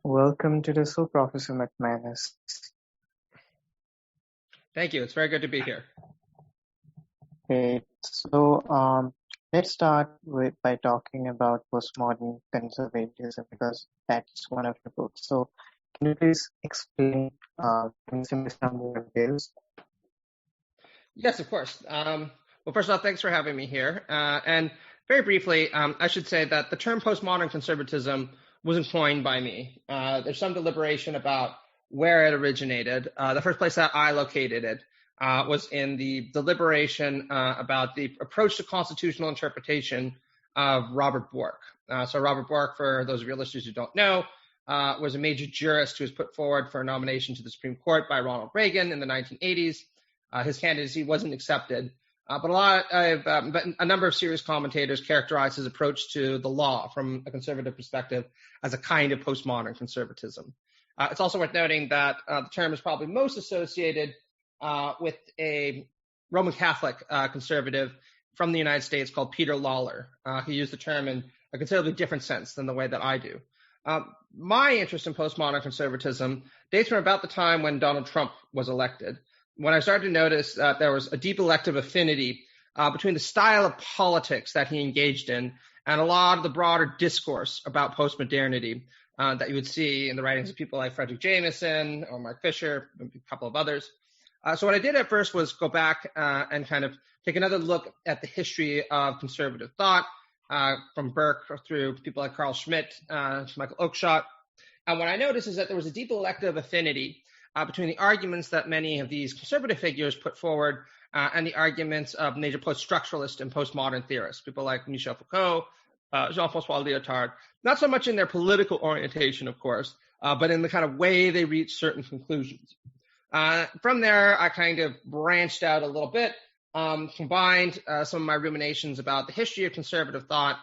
Welcome to the show, Professor McManus. Thank you. It's very good to be here. Okay, let's start by talking about postmodern conservatism because that's one of the books. So, can you please explain in some more details? Yes, of course. Well, first of all, thanks for having me here. And very briefly, I should say that the term postmodern conservatism wasn't coined by me. There's some deliberation about where it originated. The first place that I located it was in the deliberation about the approach to constitutional interpretation of Robert Bork. So Robert Bork, for those of your listeners who don't know, was a major jurist who was put forward for a nomination to the Supreme Court by Ronald Reagan in the 1980s. His candidacy wasn't accepted, but a number of serious commentators characterized his approach to the law from a conservative perspective as a kind of postmodern conservatism. It's also worth noting that the term is probably most associated with a Roman Catholic conservative from the United States called Peter Lawler. He used the term in a considerably different sense than the way that I do. My interest in postmodern conservatism dates from about the time when Donald Trump was elected, when I started to notice that there was a deep elective affinity between the style of politics that he engaged in and a lot of the broader discourse about postmodernity that you would see in the writings of people like Frederick Jameson or Mark Fisher, a couple of others. So what I did at first was go back and kind of take another look at the history of conservative thought from Burke through people like Carl Schmitt, Michael Oakeshott. And what I noticed is that there was a deep elective affinity between the arguments that many of these conservative figures put forward and the arguments of major post-structuralist and postmodern theorists, people like Michel Foucault, Jean-François Lyotard, not so much in their political orientation, of course, but in the kind of way they reach certain conclusions. From there, I kind of branched out a little bit, combined some of my ruminations about the history of conservative thought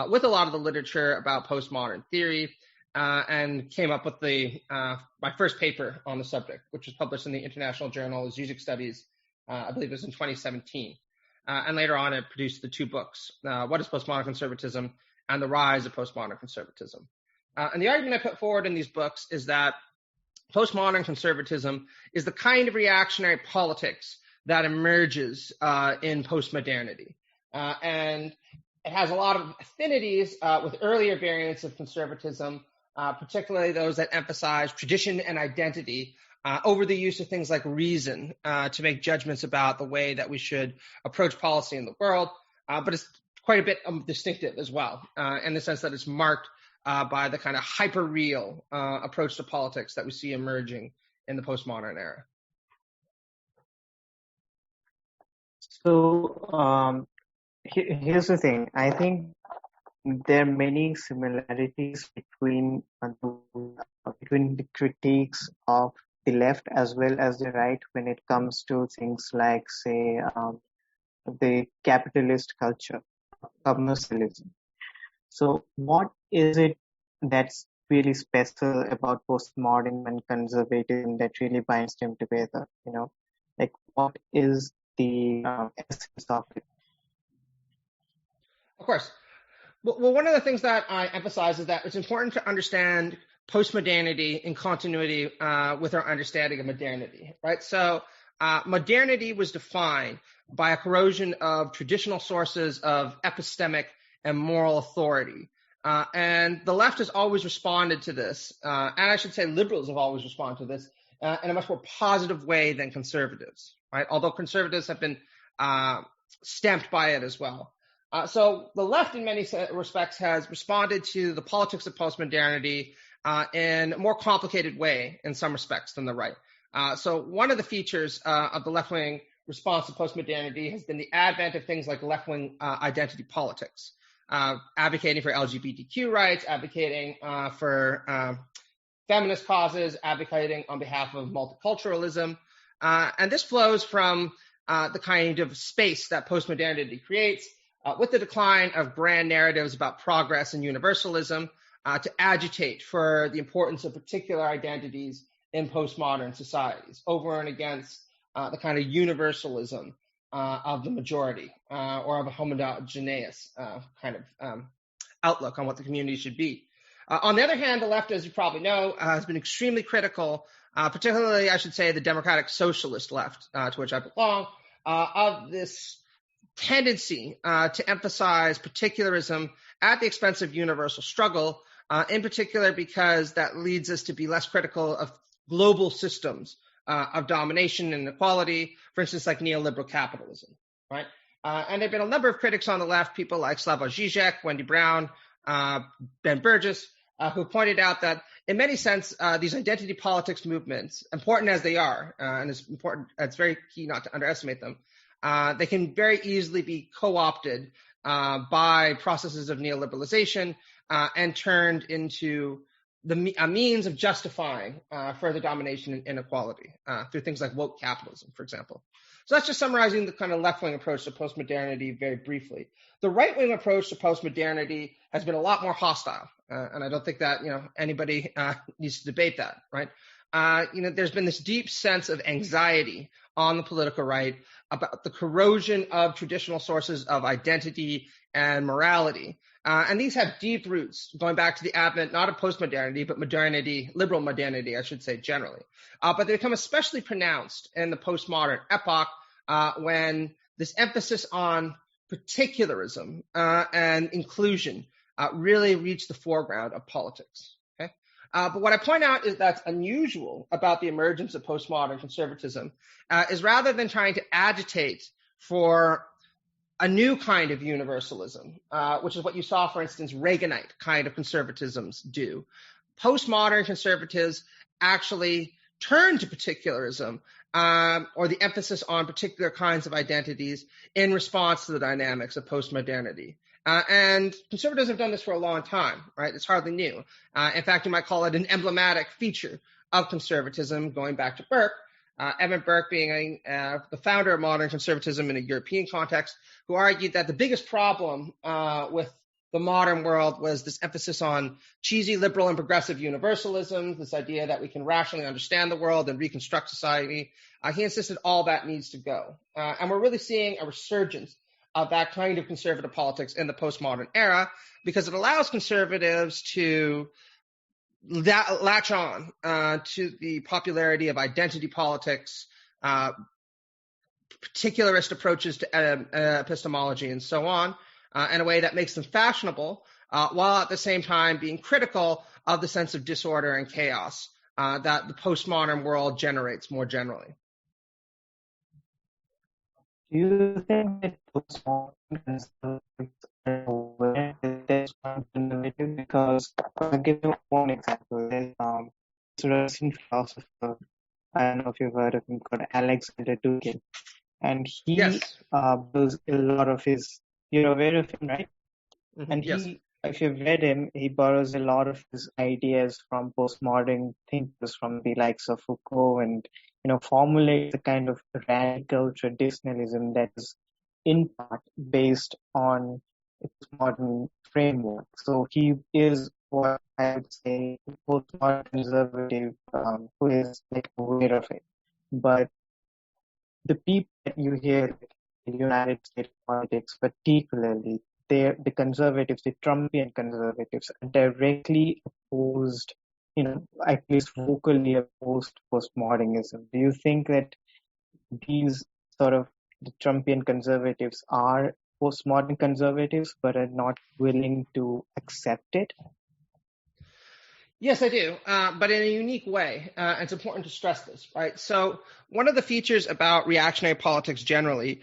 with a lot of the literature about postmodern theory, and came up with my first paper on the subject, which was published in the International Journal of Music Studies, I believe it was in 2017. And later on, it produced the two books, What is Postmodern Conservatism and The Rise of Postmodern Conservatism. And the argument I put forward in these books is that postmodern conservatism is the kind of reactionary politics that emerges in postmodernity. And it has a lot of affinities with earlier variants of conservatism, particularly those that emphasize tradition and identity over the use of things like reason to make judgments about the way that we should approach policy in the world. But it's quite a bit distinctive as well, in the sense that it's marked by the kind of hyper-real approach to politics that we see emerging in the postmodern era. So, here's the thing. I think there are many similarities between the critiques of the left as well as the right when it comes to things like, say, the capitalist culture, commercialism. So what is it that's really special about postmodern and conservatism that really binds them together? Like what is the essence of it? Of course. Well, one of the things that I emphasize is that it's important to understand postmodernity in continuity with our understanding of modernity, right? So modernity was defined by a corrosion of traditional sources of epistemic and moral authority. And the left has always responded to this, and I should say liberals have always responded to this in a much more positive way than conservatives, right? Although conservatives have been stamped by it as well. So the left, in many respects, has responded to the politics of postmodernity in a more complicated way, in some respects, than the right. So one of the features of the left-wing response to postmodernity has been the advent of things like left-wing identity politics, advocating for LGBTQ rights, advocating for feminist causes, advocating on behalf of multiculturalism. And this flows from the kind of space that postmodernity creates, with the decline of grand narratives about progress and universalism, to agitate for the importance of particular identities in postmodern societies over and against the kind of universalism of the majority or of a homogeneous kind of outlook on what the community should be. On the other hand, the left, as you probably know, has been extremely critical, particularly, I should say, the democratic socialist left, to which I belong, of this tendency to emphasize particularism at the expense of universal struggle, in particular because that leads us to be less critical of global systems of domination and inequality, for instance, like neoliberal capitalism, right? And there have been a number of critics on the left, people like Slavoj Žižek, Wendy Brown, Ben Burgess, who pointed out that in many sense, these identity politics movements, important as they are, and it's very key not to underestimate them, they can very easily be co-opted by processes of neoliberalization and turned into a means of justifying further domination and inequality through things like woke capitalism, for example. So that's just summarizing the kind of left-wing approach to postmodernity very briefly. The right-wing approach to postmodernity has been a lot more hostile, and I don't think that anybody needs to debate that, right? There's been this deep sense of anxiety on the political right about the corrosion of traditional sources of identity and morality. And these have deep roots going back to the advent, not of postmodernity, but modernity, liberal modernity, I should say, generally. But they become especially pronounced in the postmodern epoch when this emphasis on particularism and inclusion really reached the foreground of politics. Okay? But what I point out is that's unusual about the emergence of postmodern conservatism is rather than trying to agitate for a new kind of universalism, which is what you saw, for instance, Reaganite kind of conservatisms do. Postmodern conservatives actually turn to particularism or the emphasis on particular kinds of identities in response to the dynamics of postmodernity. And conservatives have done this for a long time, right? It's hardly new. In fact, you might call it an emblematic feature of conservatism going back to Burke. Edmund Burke being the founder of modern conservatism in a European context, who argued that the biggest problem with the modern world was this emphasis on cheesy liberal and progressive universalism, this idea that we can rationally understand the world and reconstruct society. He insisted all that needs to go. And we're really seeing a resurgence of that kind of conservative politics in the postmodern era because it allows conservatives to latch on to the popularity of identity politics, particularist approaches to epistemology and so on, in a way that makes them fashionable, while at the same time being critical of the sense of disorder and chaos that the postmodern world generates more generally. Do you think that postmodern conservatives are aware that there's one conservative? Because I'll give you one example. There's this Russian philosopher, I don't know if you've heard of him, called Alexander Dugin. And he does a lot of his, you're aware of him, right? Mm-hmm. And he, if you've read him, he borrows a lot of his ideas from postmodern thinkers, from the likes of Foucault, and formulates a kind of radical traditionalism that is in part based on its modern framework. So he is what I would say a postmodern conservative who is aware of it. But the people that you hear in United States politics, particularly, the conservatives, the Trumpian conservatives, are directly opposed, at least vocally opposed postmodernism. Do you think that these sort of the Trumpian conservatives are postmodern conservatives but are not willing to accept it? Yes, I do, but in a unique way. It's important to stress this, right? So one of the features about reactionary politics generally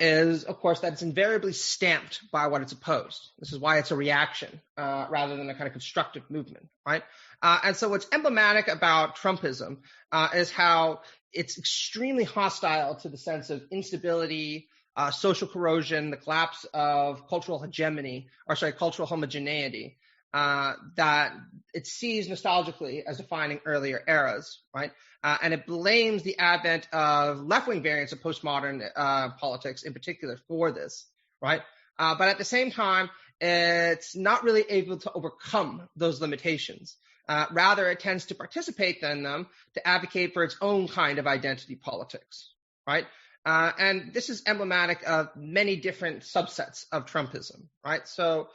is, of course, that it's invariably stamped by what it's opposed. This is why it's a reaction rather than a kind of constructive movement, right? And so what's emblematic about Trumpism is how it's extremely hostile to the sense of instability, social corrosion, the collapse of cultural homogeneity. That it sees nostalgically as defining earlier eras, right? And it blames the advent of left-wing variants of postmodern politics in particular for this, right? But at the same time, it's not really able to overcome those limitations. Rather, it tends to participate in them to advocate for its own kind of identity politics, right? And this is emblematic of many different subsets of Trumpism, right? So,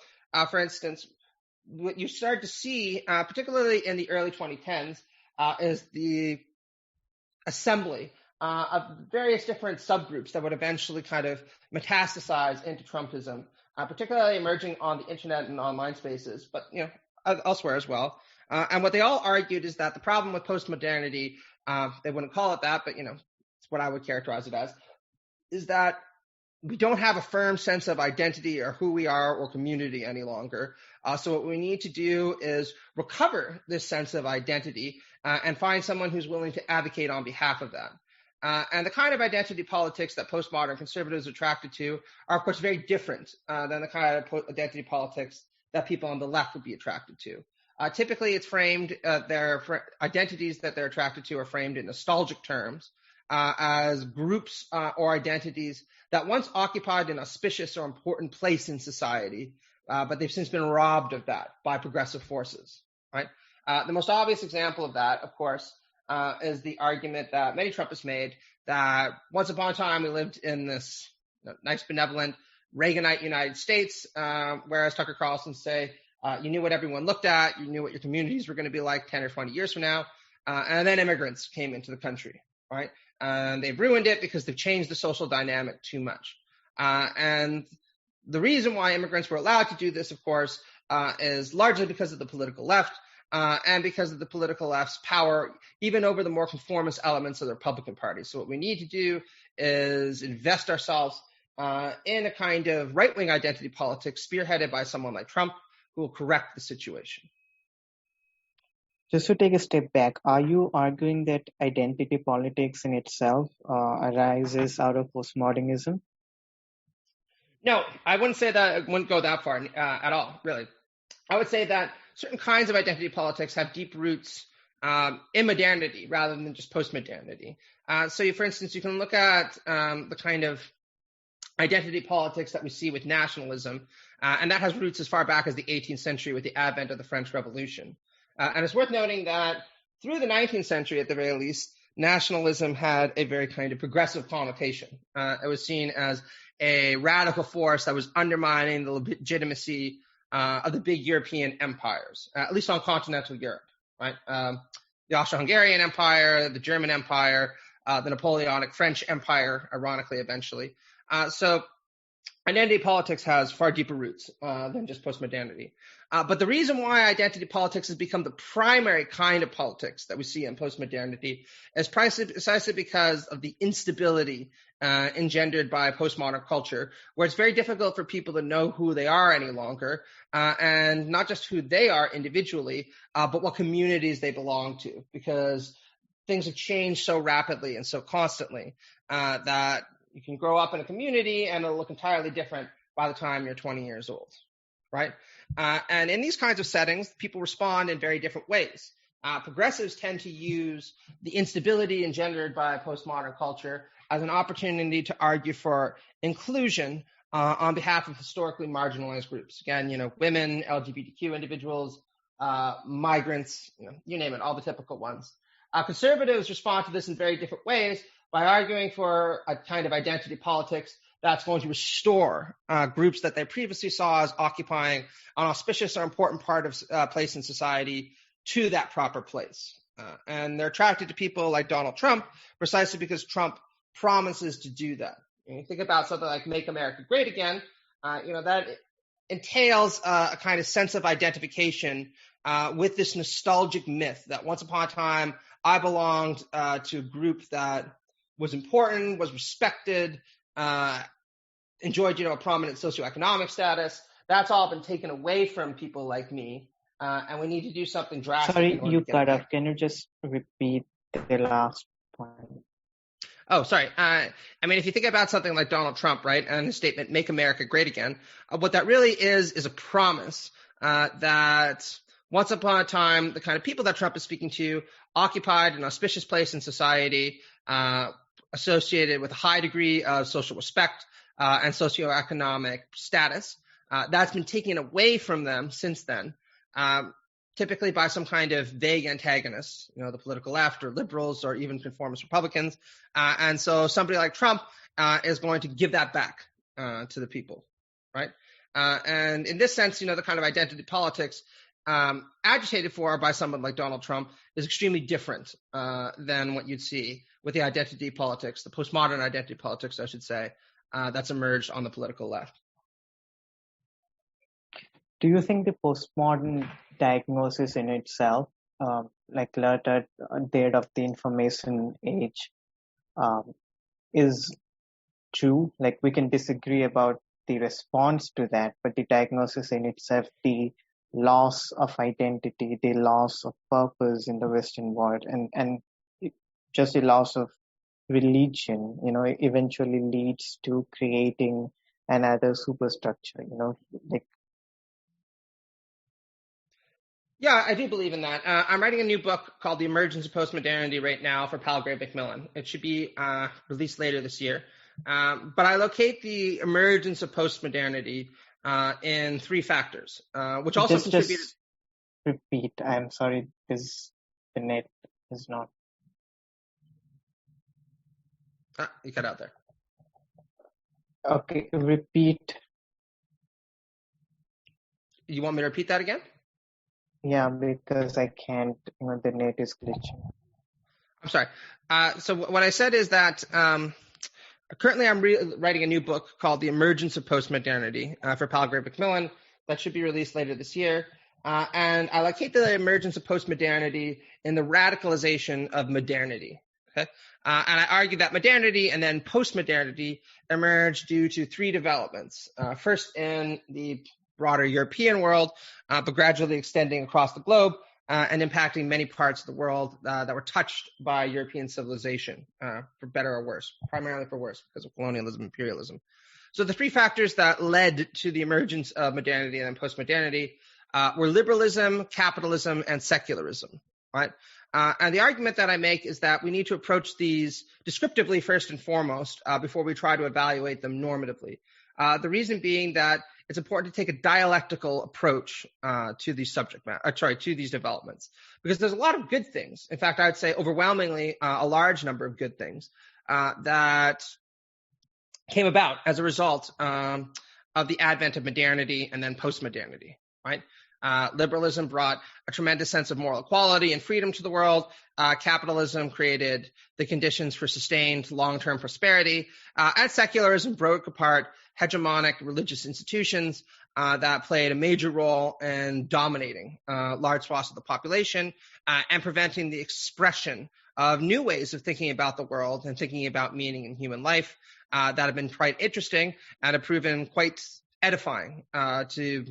for instance, what you start to see, particularly in the early 2010s, is the assembly of various different subgroups that would eventually kind of metastasize into Trumpism, particularly emerging on the internet and online spaces, but elsewhere as well. And what they all argued is that the problem with postmodernity, they wouldn't call it that, but it's what I would characterize it as, is that we don't have a firm sense of identity or who we are or community any longer. So what we need to do is recover this sense of identity and find someone who's willing to advocate on behalf of that. And the kind of identity politics that postmodern conservatives are attracted to are, of course, very different than the kind of identity politics that people on the left would be attracted to. Typically, it's framed, their identities that they're attracted to are framed in nostalgic terms as groups or identities that once occupied an auspicious or important place in society, but they've since been robbed of that by progressive forces, right? The most obvious example of that, of course, is the argument that many Trumpists made that once upon a time we lived in this nice, benevolent Reaganite United States, whereas Tucker Carlson say you knew what everyone looked at, you knew what your communities were going to be like 10 or 20 years from now, and then immigrants came into the country, right? And they've ruined it because they've changed the social dynamic too much. And the reason why immigrants were allowed to do this, of course, is largely because of the political left and because of the political left's power, even over the more conformist elements of the Republican Party. So what we need to do is invest ourselves in a kind of right-wing identity politics spearheaded by someone like Trump who will correct the situation. Just to take a step back, are you arguing that identity politics in itself arises out of postmodernism? No, I wouldn't say that. I wouldn't go that far at all, really. I would say that certain kinds of identity politics have deep roots in modernity rather than just postmodernity. So, for instance, you can look at the kind of identity politics that we see with nationalism, and that has roots as far back as the 18th century with the advent of the French Revolution. And it's worth noting that through the 19th century, at the very least, nationalism had a very kind of progressive connotation. It was seen as a radical force that was undermining the legitimacy of the big European empires, at least on continental Europe, right? The Austro-Hungarian Empire, the German Empire, the Napoleonic French Empire, ironically, eventually. So identity politics has far deeper roots than just postmodernity. But the reason why identity politics has become the primary kind of politics that we see in postmodernity is precisely because of the instability engendered by postmodern culture, where it's very difficult for people to know who they are any longer, and not just who they are individually, but what communities they belong to, because things have changed so rapidly and so constantly that you can grow up in a community and it'll look entirely different by the time you're 20 years old, right? And in these kinds of settings, people respond in very different ways. Progressives tend to use the instability engendered by postmodern culture as an opportunity to argue for inclusion on behalf of historically marginalized groups. Again, women, LGBTQ individuals, migrants, you name it, all the typical ones. Conservatives respond to this in very different ways by arguing for a kind of identity politics that's going to restore groups that they previously saw as occupying an auspicious or important part of place in society to that proper place. And they're attracted to people like Donald Trump precisely because Trump promises to do that. You think about something like Make America Great Again, that entails a kind of sense of identification with this nostalgic myth that once upon a time I belonged to a group that was important, was respected, enjoyed, a prominent socioeconomic status. That's all been taken away from people like me, and we need to do something drastic. Sorry, you cut off. Can you just repeat the last point? Oh, sorry. If you think about something like Donald Trump, right, and his statement, Make America Great Again, what that really is a promise that once upon a time, the kind of people that Trump is speaking to occupied an auspicious place in society, associated with a high degree of social respect and socioeconomic status. That's been taken away from them since then, typically by some kind of vague antagonists, the political left or liberals or even conformist Republicans. And so somebody like Trump is going to give that back to the people, right? And in this sense, the kind of identity politics agitated for by someone like Donald Trump is extremely different than what you'd see with the identity politics, the postmodern identity politics, I should say, that's emerged on the political left. Do you think the postmodern diagnosis in itself, like later date of the information age, is true? Like we can disagree about the response to that, but the diagnosis in itself, the loss of identity, the loss of purpose in the Western world, and just the loss of religion, eventually leads to creating another superstructure, like. Yeah, I do believe in that. I'm writing a new book called The Emergence of Postmodernity right now for Palgrave Macmillan. It should be released later this year. But I locate the emergence of postmodernity in three factors, which also contributed. Just repeat. I'm sorry, because the net is not. You cut out there. Okay, repeat. You want me to repeat that again? Yeah, because I can't. The net is glitching. I'm sorry. So what I said is that currently I'm writing a new book called The Emergence of Postmodernity for Palgrave Macmillan that should be released later this year. And I locate the emergence of postmodernity in the radicalization of modernity. Okay? And I argue that modernity and then postmodernity emerged due to three developments. First, in the broader European world, but gradually extending across the globe and impacting many parts of the world that were touched by European civilization, for better or worse, primarily for worse because of colonialism and imperialism. So the three factors that led to the emergence of modernity and then postmodernity were liberalism, capitalism, and secularism, right? And the argument that I make is that we need to approach these descriptively first and foremost before we try to evaluate them normatively. The reason being that it's important to take a dialectical approach to these to these developments, because there's a lot of good things. In fact, I would say overwhelmingly a large number of good things that came about as a result of the advent of modernity and then postmodernity, right? Liberalism brought a tremendous sense of moral equality and freedom to the world. Capitalism created the conditions for sustained long-term prosperity. And secularism broke apart hegemonic religious institutions that played a major role in dominating large swaths of the population and preventing the expression of new ways of thinking about the world and thinking about meaning in human life that have been quite interesting and have proven quite edifying to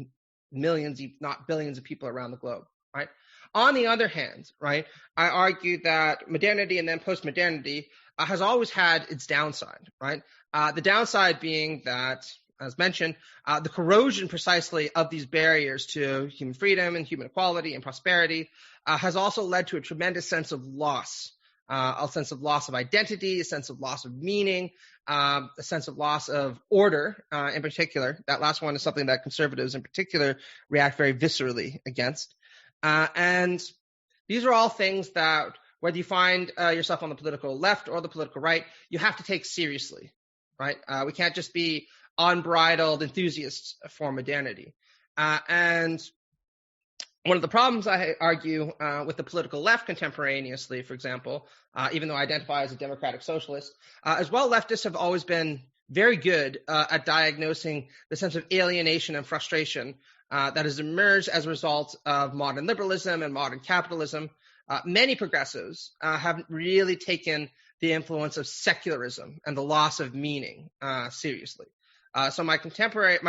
millions, if not billions of people around the globe, right? On the other hand, right, I argue that modernity and then postmodernity has always had its downside, right? The downside being that, as mentioned, the corrosion precisely of these barriers to human freedom and human equality and prosperity has also led to a tremendous sense of loss, a sense of loss of identity, a sense of loss of meaning, a sense of loss of order in particular. That last one is something that conservatives in particular react very viscerally against. And these are all things that, whether you find yourself on the political left or the political right, you have to take seriously, right? We can't just be unbridled enthusiasts for modernity. And one of the problems I argue with the political left contemporaneously, for example, even though I identify as a democratic socialist, as well, leftists have always been very good at diagnosing the sense of alienation and frustration that has emerged as a result of modern liberalism and modern capitalism. Many progressives have really taken the influence of secularism and the loss of meaning seriously. So my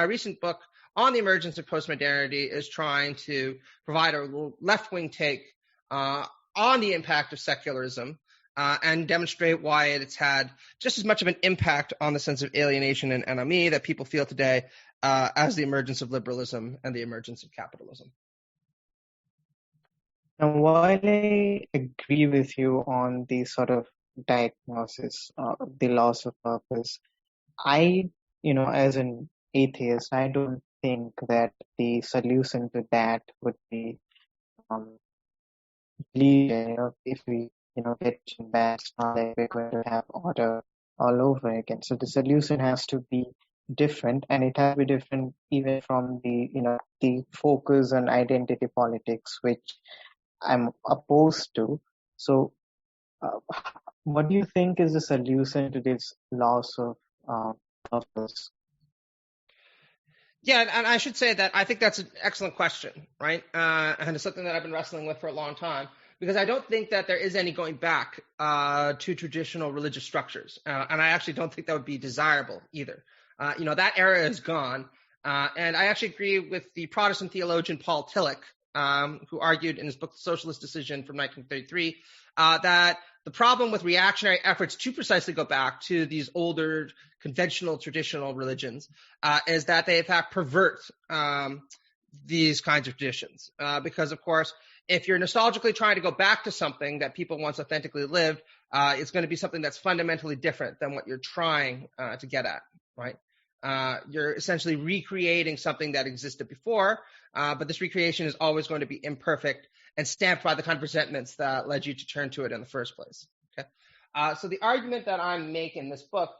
recent book on the emergence of postmodernity is trying to provide a left-wing take on the impact of secularism and demonstrate why it's had just as much of an impact on the sense of alienation and enemy that people feel today as the emergence of liberalism and the emergence of capitalism. And while I agree with you on the sort of diagnosis of the loss of purpose, as an atheist, I don't think that the solution to that would be if we get back, it's not like we're going to have order all over again. So the solution has to be different, and it has to be different even from the focus on identity politics, which I'm opposed to. So, uh, what do you think is the solution to this loss of purpose? Yeah, and I should say that I think that's an excellent question, right? And it's something that I've been wrestling with for a long time because I don't think that there is any going back to traditional religious structures, and I actually don't think that would be desirable either. That era is gone, and I actually agree with the Protestant theologian Paul Tillich, who argued in his book The Socialist Decision from 1933 that the problem with reactionary efforts to precisely go back to these older conventional traditional religions is that they in fact pervert these kinds of traditions. Because of course, if you're nostalgically trying to go back to something that people once authentically lived, it's going to be something that's fundamentally different than what you're trying to get at, right? You're essentially recreating something that existed before, but this recreation is always going to be imperfect and stamped by the kind of resentments that led you to turn to it in the first place. Okay, so the argument that I'm making in this book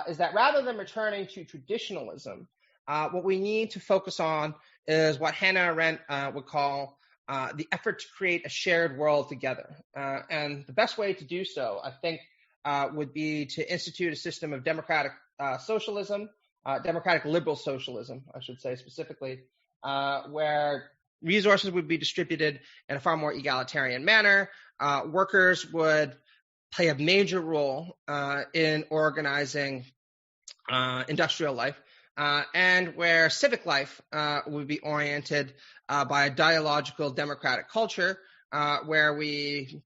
is that rather than returning to traditionalism, what we need to focus on is what Hannah Arendt would call the effort to create a shared world together. And the best way to do so, I think, would be to institute a system of democratic socialism, democratic liberal socialism, I should say specifically, where resources would be distributed in a far more egalitarian manner. Workers would play a major role in organizing industrial life, and where civic life would be oriented by a dialogical democratic culture where we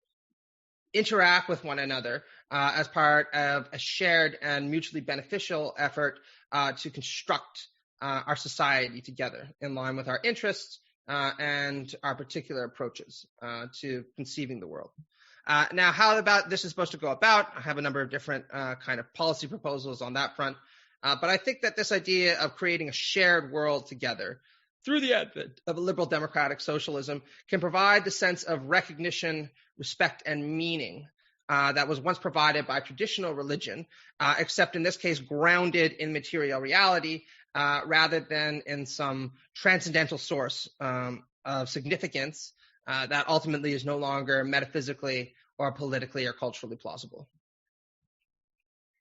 interact with one another as part of a shared and mutually beneficial effort to construct our society together in line with our interests and our particular approaches to conceiving the world. Now, how about this is supposed to go about? I have a number of different kind of policy proposals on that front. But I think that this idea of creating a shared world together through the advent of a liberal democratic socialism can provide the sense of recognition, respect, and meaning that was once provided by traditional religion, except in this case grounded in material reality rather than in some transcendental source of significance that ultimately is no longer metaphysically or politically or culturally plausible.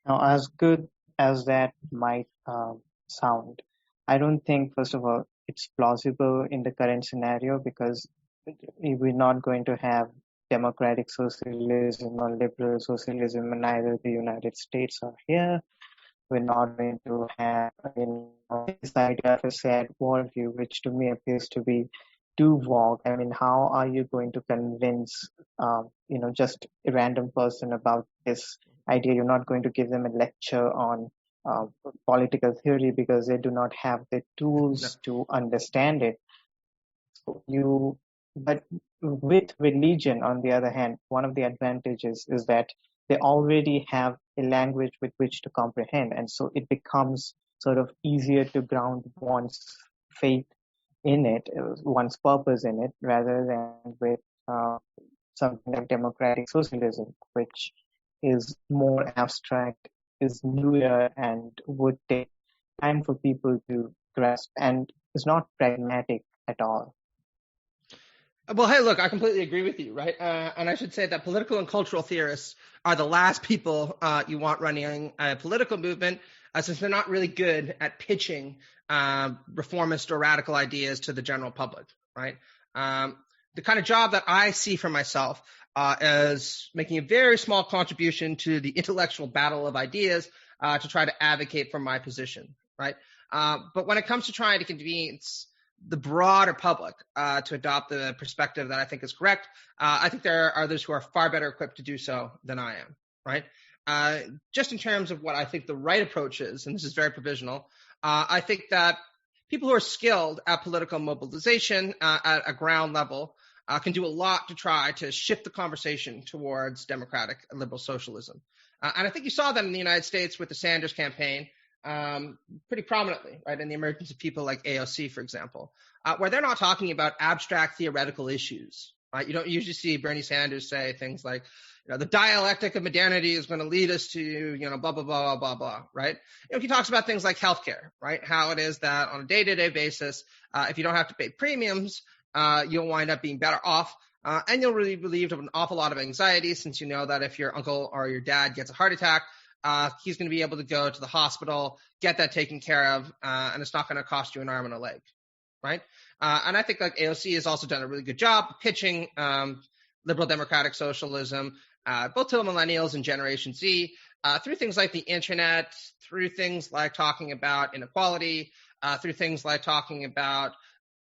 Now, as good as that might sound, I don't think, first of all, it's plausible in the current scenario because we're not going to have democratic socialism or liberal socialism in either the United States or here. We're not going to have this idea of a shared worldview, which to me appears to be too vague. I mean, how are you going to convince, just a random person about this idea? You're not going to give them a lecture on political theory because they do not have the tools to understand it. But with religion, on the other hand, one of the advantages is that they already have a language with which to comprehend. And so it becomes sort of easier to ground one's faith in it, one's purpose in it, rather than with something like democratic socialism, which is more abstract, is newer, and would take time for people to grasp, and is not pragmatic at all. Well, hey, look, I completely agree with you, right? And I should say that political and cultural theorists are the last people you want running a political movement, since they're not really good at pitching reformist or radical ideas to the general public, right? The kind of job that I see for myself is making a very small contribution to the intellectual battle of ideas to try to advocate for my position, right? But when it comes to trying to convince the broader public to adopt the perspective that I think is correct, I think there are others who are far better equipped to do so than I am, right? Just in terms of what I think the right approach is, and this is very provisional, I think that people who are skilled at political mobilization at a ground level can do a lot to try to shift the conversation towards democratic and liberal socialism. And I think you saw that in the United States with the Sanders campaign, pretty prominently, right, in the emergence of people like AOC, for example, where they're not talking about abstract theoretical issues, right? You don't usually see Bernie Sanders say things like, the dialectic of modernity is going to lead us to, blah, blah, blah, blah, blah, blah, right? He talks about things like healthcare, right? How it is that on a day-to-day basis, if you don't have to pay premiums, you'll wind up being better off. And you'll really relieved of an awful lot of anxiety, since you know that if your uncle or your dad gets a heart attack, he's going to be able to go to the hospital, get that taken care of, and it's not going to cost you an arm and a leg, right? And I think like AOC has also done a really good job pitching liberal democratic socialism, both to the millennials and Generation Z, through things like the internet, through things like talking about inequality, through things like talking about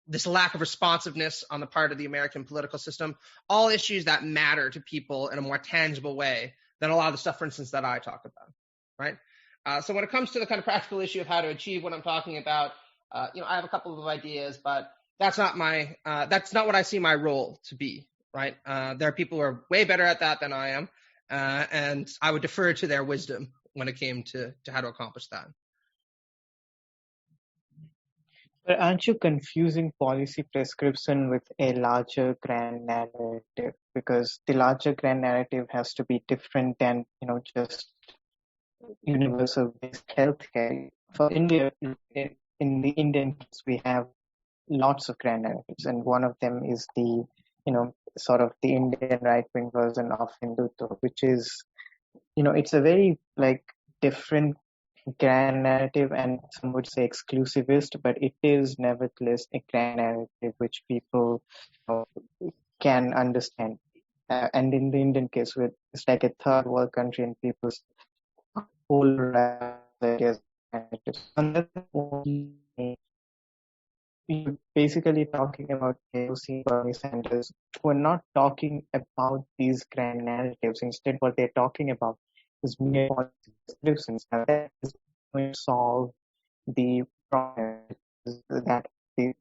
this lack of responsiveness on the part of the American political system, all issues that matter to people in a more tangible way than a lot of the stuff, for instance, that I talk about, right? So when it comes to the kind of practical issue of how to achieve what I'm talking about, I have a couple of ideas, but that's not what I see my role to be, right? There are people who are way better at that than I am, and I would defer to their wisdom when it came to how to accomplish that. But aren't you confusing policy prescription with a larger grand narrative? Because the larger grand narrative has to be different than, just universal basic healthcare. For India, in the Indian case, we have lots of grand narratives, and one of them is the, sort of the Indian right-wing version of Hindutva, which is, it's a very different grand narrative, and some would say exclusivist, but it is nevertheless a grand narrative which people can understand. And in the Indian case, it's like a third world country, and people's whole ideas. You're basically talking about AOC, Bernie Sanders, who are not talking about these grand narratives. Instead, what they're talking about is mere policy descriptions. And that is going to solve the problem,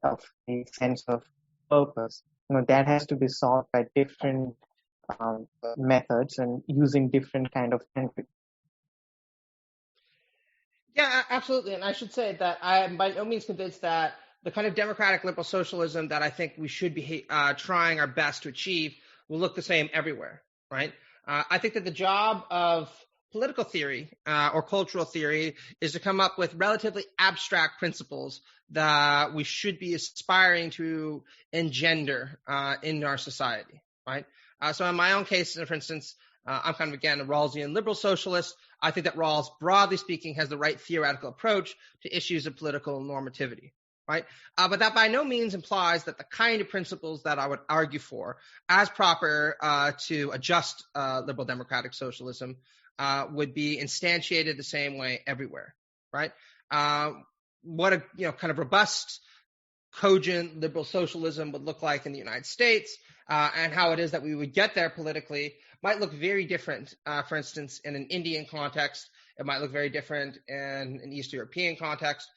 of the sense of purpose. That has to be solved by different methods and using different kind of language. Yeah, absolutely. And I should say that I am by no means convinced that the kind of democratic liberal socialism that I think we should be trying our best to achieve will look the same everywhere, right? I think that the job of political theory or cultural theory is to come up with relatively abstract principles that we should be aspiring to engender in our society, right? So in my own case, for instance, I'm kind of, again, a Rawlsian liberal socialist. I think that Rawls, broadly speaking, has the right theoretical approach to issues of political normativity, right? But that by no means implies that the kind of principles that I would argue for as proper to adjust liberal democratic socialism would be instantiated the same way everywhere, right? What a kind of robust, cogent liberal socialism would look like in the United States, and how it is that we would get there politically might look very different. For instance, in an Indian context, it might look very different in an East European context.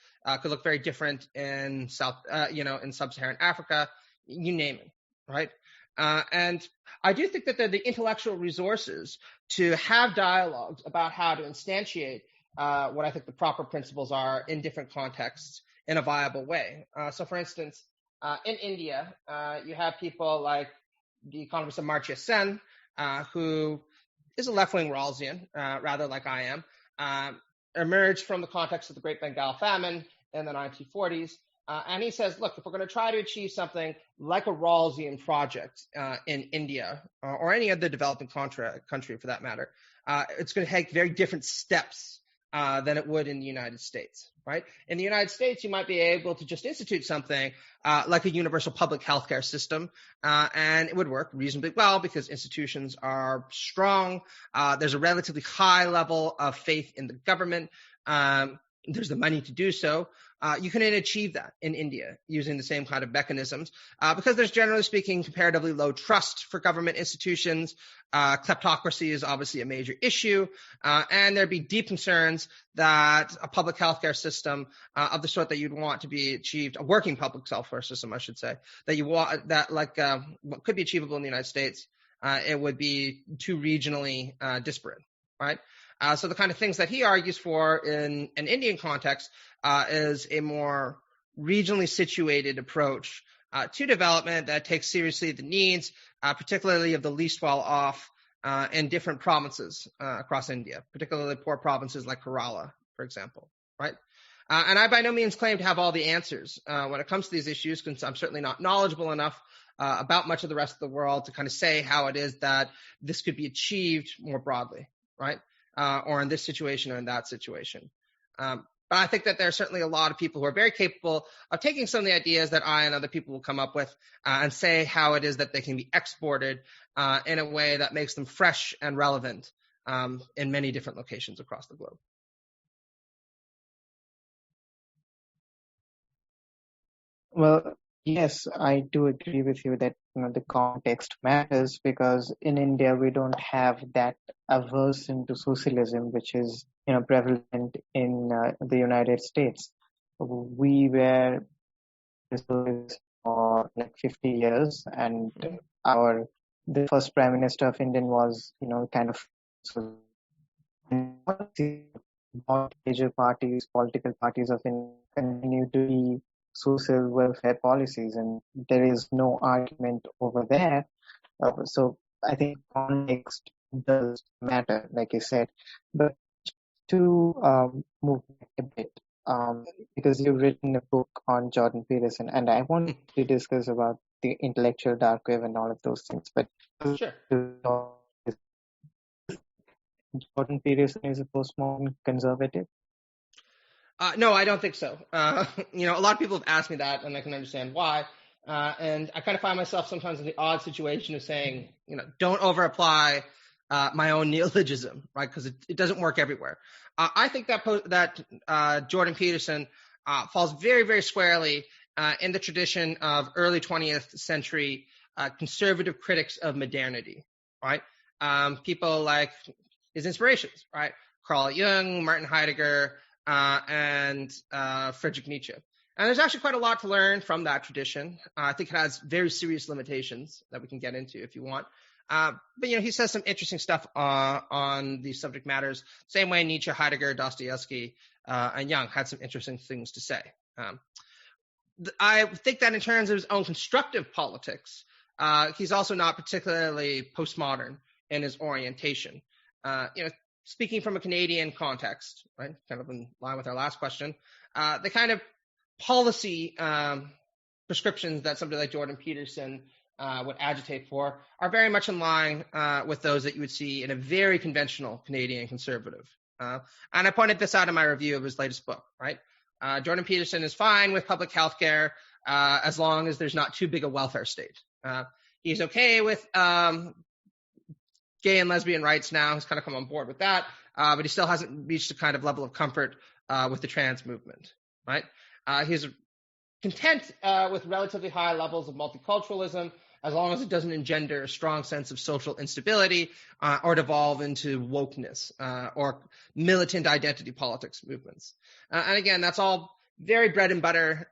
Could look very different in in sub-Saharan Africa. You name it, right? And I do think that there are the intellectual resources to have dialogues about how to instantiate what I think the proper principles are in different contexts in a viable way. So, for instance, in India, you have people like the economist Amartya Sen, who is a left-wing Rawlsian, rather like I am, emerged from the context of the Great Bengal Famine in the 1940s. And he says, look, if we're going to try to achieve something like a Rawlsian project in India or any other developing country for that matter, it's going to take very different steps than it would in the United States, right? In the United States, you might be able to just institute something like a universal public healthcare system, and it would work reasonably well because institutions are strong. There's a relatively high level of faith in the government. There's the money to do so. You can achieve that in India using the same kind of mechanisms because there's, generally speaking, comparatively low trust for government institutions. Kleptocracy is obviously a major issue, and there'd be deep concerns that a public healthcare system of the sort that you'd want to be achieved, a working public healthcare system, I should say, that you want that what could be achievable in the United States, it would be too regionally disparate, right? So the kind of things that he argues for in an Indian context is a more regionally situated approach to development that takes seriously the needs, particularly of the least well off in different provinces across India, particularly poor provinces like Kerala, for example, right? And I by no means claim to have all the answers when it comes to these issues, because I'm certainly not knowledgeable enough about much of the rest of the world to kind of say how it is that this could be achieved more broadly, right? Or in this situation or in that situation. But I think that there are certainly a lot of people who are very capable of taking some of the ideas that I and other people will come up with and say how it is that they can be exported in a way that makes them fresh and relevant in many different locations across the globe. Well, yes, I do agree with you that the context matters, because in India we don't have that aversion to socialism, which is prevalent in the United States. We were socialists for like 50 years, and the first Prime Minister of India was kind of major parties, political parties of India continue to be social welfare policies, and there is no argument over there. So I think context does matter, like you said. But to move back a bit, because you've written a book on Jordan Peterson, and I want to discuss about the intellectual dark wave and all of those things. But Sure. Jordan Peterson is a postmodern conservative? No, I don't think so. A lot of people have asked me that, and I can understand why. And I kind of find myself sometimes in the odd situation of saying, don't over-apply my own neologism, right? Because it doesn't work everywhere. I think that Jordan Peterson falls very, very squarely in the tradition of early 20th century conservative critics of modernity, right? People like his inspirations, right? Carl Jung, Martin Heidegger, and Friedrich Nietzsche. And there's actually quite a lot to learn from that tradition. I think it has very serious limitations that we can get into if you want. But he says some interesting stuff on these subject matters. Same way Nietzsche, Heidegger, Dostoevsky, and Jung had some interesting things to say. I think that in terms of his own constructive politics, he's also not particularly postmodern in his orientation. Speaking from a Canadian context, right, kind of in line with our last question, the kind of policy prescriptions that somebody like Jordan Peterson would agitate for are very much in line with those that you would see in a very conventional Canadian conservative. And I pointed this out in my review of his latest book, right? Jordan Peterson is fine with public health care as long as there's not too big a welfare state. He's okay with gay and lesbian rights now. He's kind of come on board with that, but he still hasn't reached the kind of level of comfort with the trans movement, right? He's content with relatively high levels of multiculturalism as long as it doesn't engender a strong sense of social instability or devolve into wokeness or militant identity politics movements. And again, that's all very bread and butter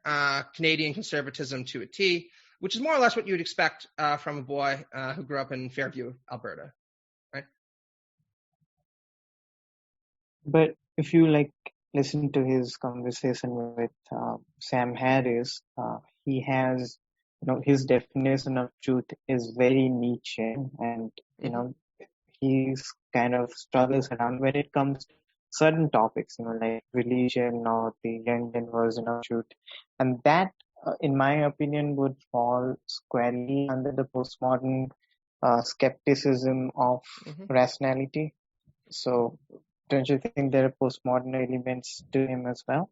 Canadian conservatism to a T, which is more or less what you would expect from a boy who grew up in Fairview, Alberta. But if you listen to his conversation with Sam Harris, he has, his definition of truth is very Nietzschean, and he's kind of struggles around when it comes to certain topics, like religion or the Jungian version of truth, and that, in my opinion, would fall squarely under the postmodern skepticism of rationality. So, don't you think there are postmodern elements to him as well?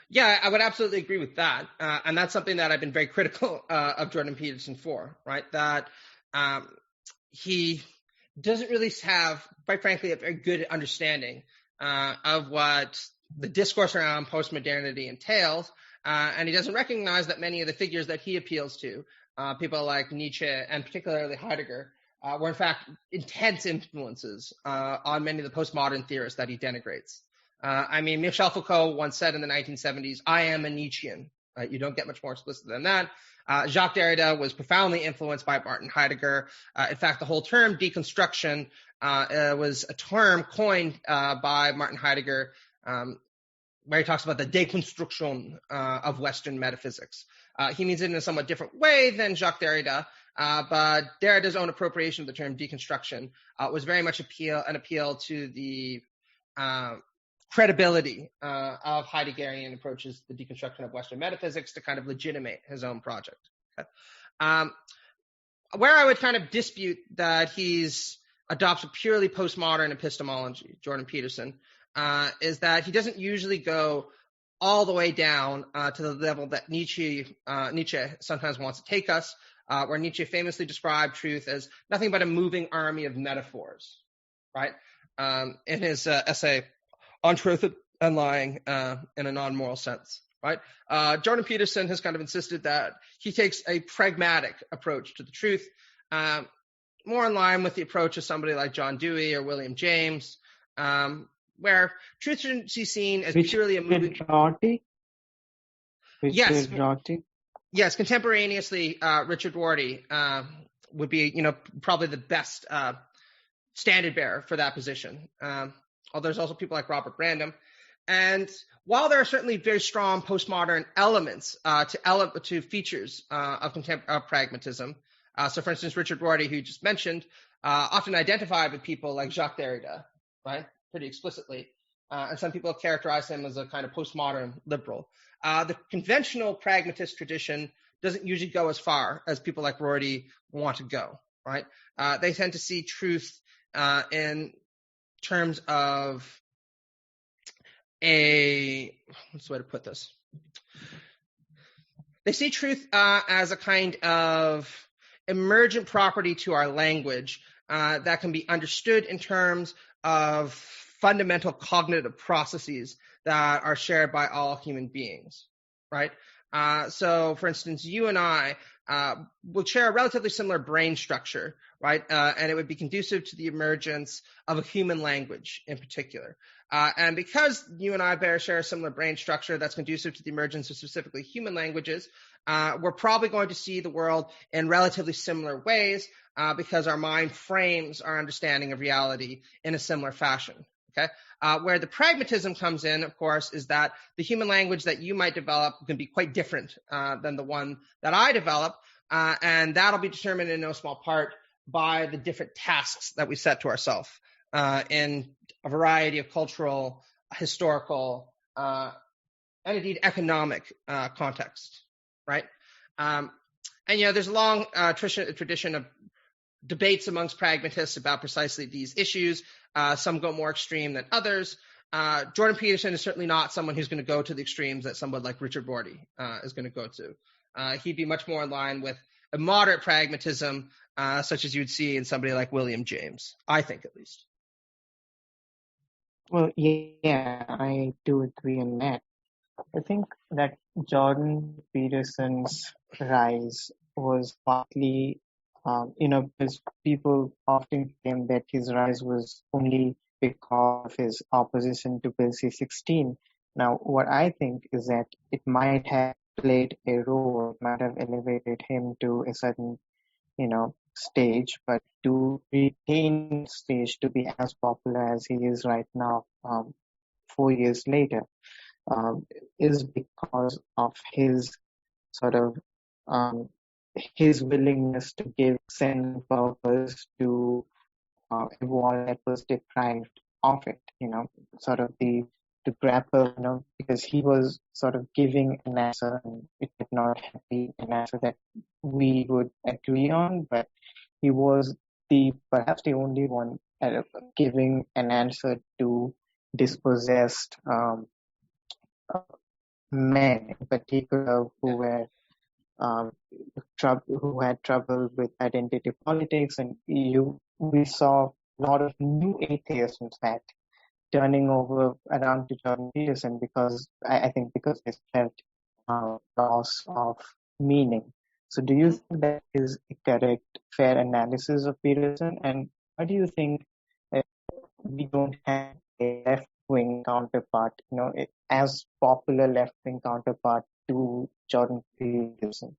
Yeah, I would absolutely agree with that. And that's something that I've been very critical of Jordan Peterson for, right? That he doesn't really have, quite frankly, a very good understanding of what the discourse around postmodernity entails. And he doesn't recognize that many of the figures that he appeals to, people like Nietzsche and particularly Heidegger, were in fact intense influences on many of the postmodern theorists that he denigrates. Michel Foucault once said in the 1970s, "I am a Nietzschean." You don't get much more explicit than that. Jacques Derrida was profoundly influenced by Martin Heidegger. In fact, the whole term deconstruction was a term coined by Martin Heidegger, where he talks about the deconstruction of Western metaphysics. He means it in a somewhat different way than Jacques Derrida, but Derrida's own appropriation of the term deconstruction was very much an appeal to the credibility of Heideggerian approaches to the deconstruction of Western metaphysics to kind of legitimate his own project. Okay? Where I would kind of dispute that he's adopts a purely postmodern epistemology, Jordan Peterson, is that he doesn't usually go all the way down to the level that Nietzsche sometimes wants to take us, where Nietzsche famously described truth as nothing but a moving army of metaphors, right? In his essay on truth and lying in a non-moral sense, right? Jordan Peterson has kind of insisted that he takes a pragmatic approach to the truth, more in line with the approach of somebody like John Dewey or William James, where truth shouldn't be seen as purely a moving... Yes. Yes, contemporaneously, Richard Rorty would be, probably the best standard bearer for that position. Although there's also people like Robert Brandom. And while there are certainly very strong postmodern elements to features of pragmatism, so for instance, Richard Rorty, who you just mentioned, often identified with people like Jacques Derrida, right, pretty explicitly. And some people have characterized him as a kind of postmodern liberal. The conventional pragmatist tradition doesn't usually go as far as people like Rorty want to go, right? They tend to see truth in terms of what's the way to put this? They see truth as a kind of emergent property to our language that can be understood in terms of fundamental cognitive processes that are shared by all human beings, right? So, for instance, you and I will share a relatively similar brain structure, right? And it would be conducive to the emergence of a human language in particular. And because you and I share a similar brain structure that's conducive to the emergence of specifically human languages, we're probably going to see the world in relatively similar ways because our mind frames our understanding of reality in a similar fashion. Okay. Where the pragmatism comes in, of course, is that the human language that you might develop can be quite different than the one that I develop. And that'll be determined in no small part by the different tasks that we set to ourselves in a variety of cultural, historical, and indeed economic contexts, right? And, there's a long tradition of debates amongst pragmatists about precisely these issues. Some go more extreme than others. Jordan Peterson is certainly not someone who's going to go to the extremes that someone like Richard Rorty is going to go to. He'd be much more in line with a moderate pragmatism, such as you'd see in somebody like William James, I think at least. Well, yeah, I do agree on that. I think that Jordan Peterson's rise was partly, because people often claim that his rise was only because of his opposition to Bill C-16. Now, what I think is that it might have played a role, it might have elevated him to a certain, stage, but to retain stage to be as popular as he is right now, 4 years later, is because of his sort of his willingness to give sense and purpose to a wall that was deprived of it, to grapple, because he was sort of giving an answer, and it did not be an answer that we would agree on, but he was perhaps the only one giving an answer to dispossessed men in particular who were who had trouble with identity politics, and we saw a lot of new atheists, in fact, turning over around to Jordan Peterson because they felt loss of meaning. So do you think that is a correct, fair analysis of Peterson? And why do you think we don't have a left-wing counterpart, as popular left-wing counterpart to Jordan Peterson?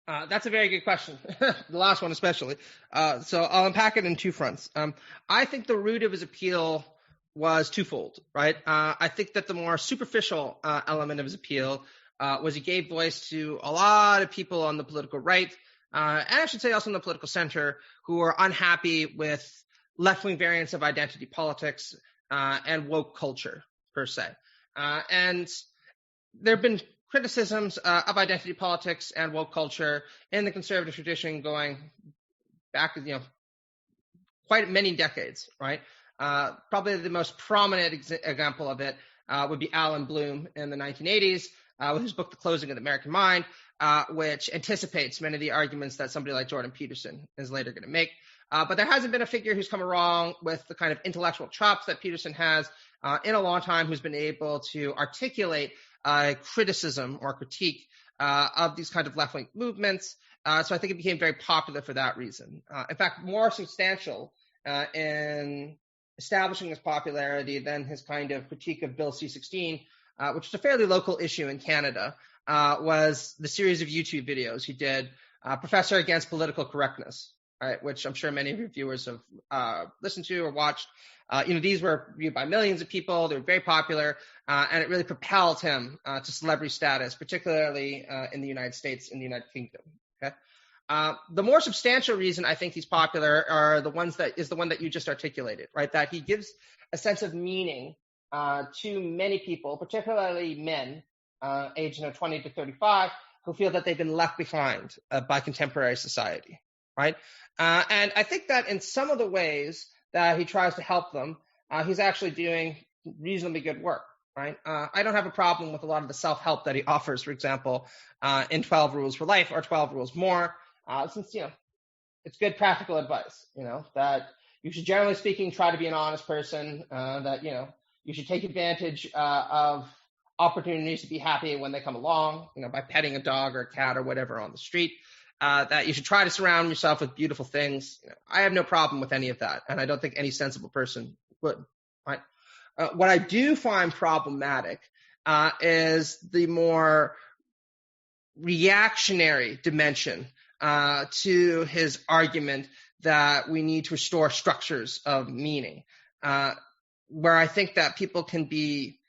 That's a very good question. The last one especially. So I'll unpack it in two fronts. I think the root of his appeal was twofold, right? I think that the more superficial element of his appeal was he gave voice to a lot of people on the political right, and I should say also in the political center, who were unhappy with left-wing variants of identity politics and woke culture, per se. And there have been criticisms of identity politics and woke culture in the conservative tradition going back, quite many decades, right? Probably the most prominent example of it would be Alan Bloom in the 1980s with his book, The Closing of the American Mind, which anticipates many of the arguments that somebody like Jordan Peterson is later going to make. But there hasn't been a figure who's come along with the kind of intellectual chops that Peterson has in a long time, who's been able to articulate criticism or critique of these kind of left-wing movements. So I think it became very popular for that reason. In fact, more substantial in establishing his popularity than his kind of critique of Bill C-16, which is a fairly local issue in Canada, was the series of YouTube videos he did, Professor Against Political Correctness, right, which I'm sure many of your viewers have listened to or watched. These were viewed by millions of people. They were very popular, and it really propelled him to celebrity status, particularly in the United States and the United Kingdom. Okay, the more substantial reason I think he's popular are the one that you just articulated, right? That he gives a sense of meaning to many people, particularly men, aged 20 to 35, who feel that they've been left behind by contemporary society, right? And I think that in some of the ways that he tries to help them, he's actually doing reasonably good work, right? I don't have a problem with a lot of the self-help that he offers, for example, in 12 Rules for Life or 12 Rules More, since, it's good practical advice, that you should, generally speaking, try to be an honest person, that, you should take advantage of opportunities to be happy when they come along, by petting a dog or a cat or whatever on the street. That you should try to surround yourself with beautiful things. I have no problem with any of that, and I don't think any sensible person would. Right? What I do find problematic is the more reactionary dimension to his argument that we need to restore structures of meaning, where I think that people can be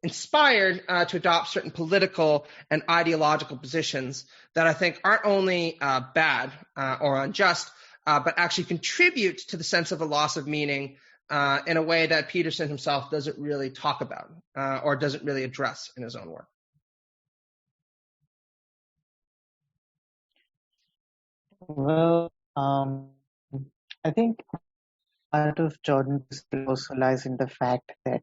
inspired to adopt certain political and ideological positions that I think aren't only bad or unjust, but actually contribute to the sense of a loss of meaning in a way that Peterson himself doesn't really talk about or doesn't really address in his own work. Well, I think part of Jordan's also lies in the fact that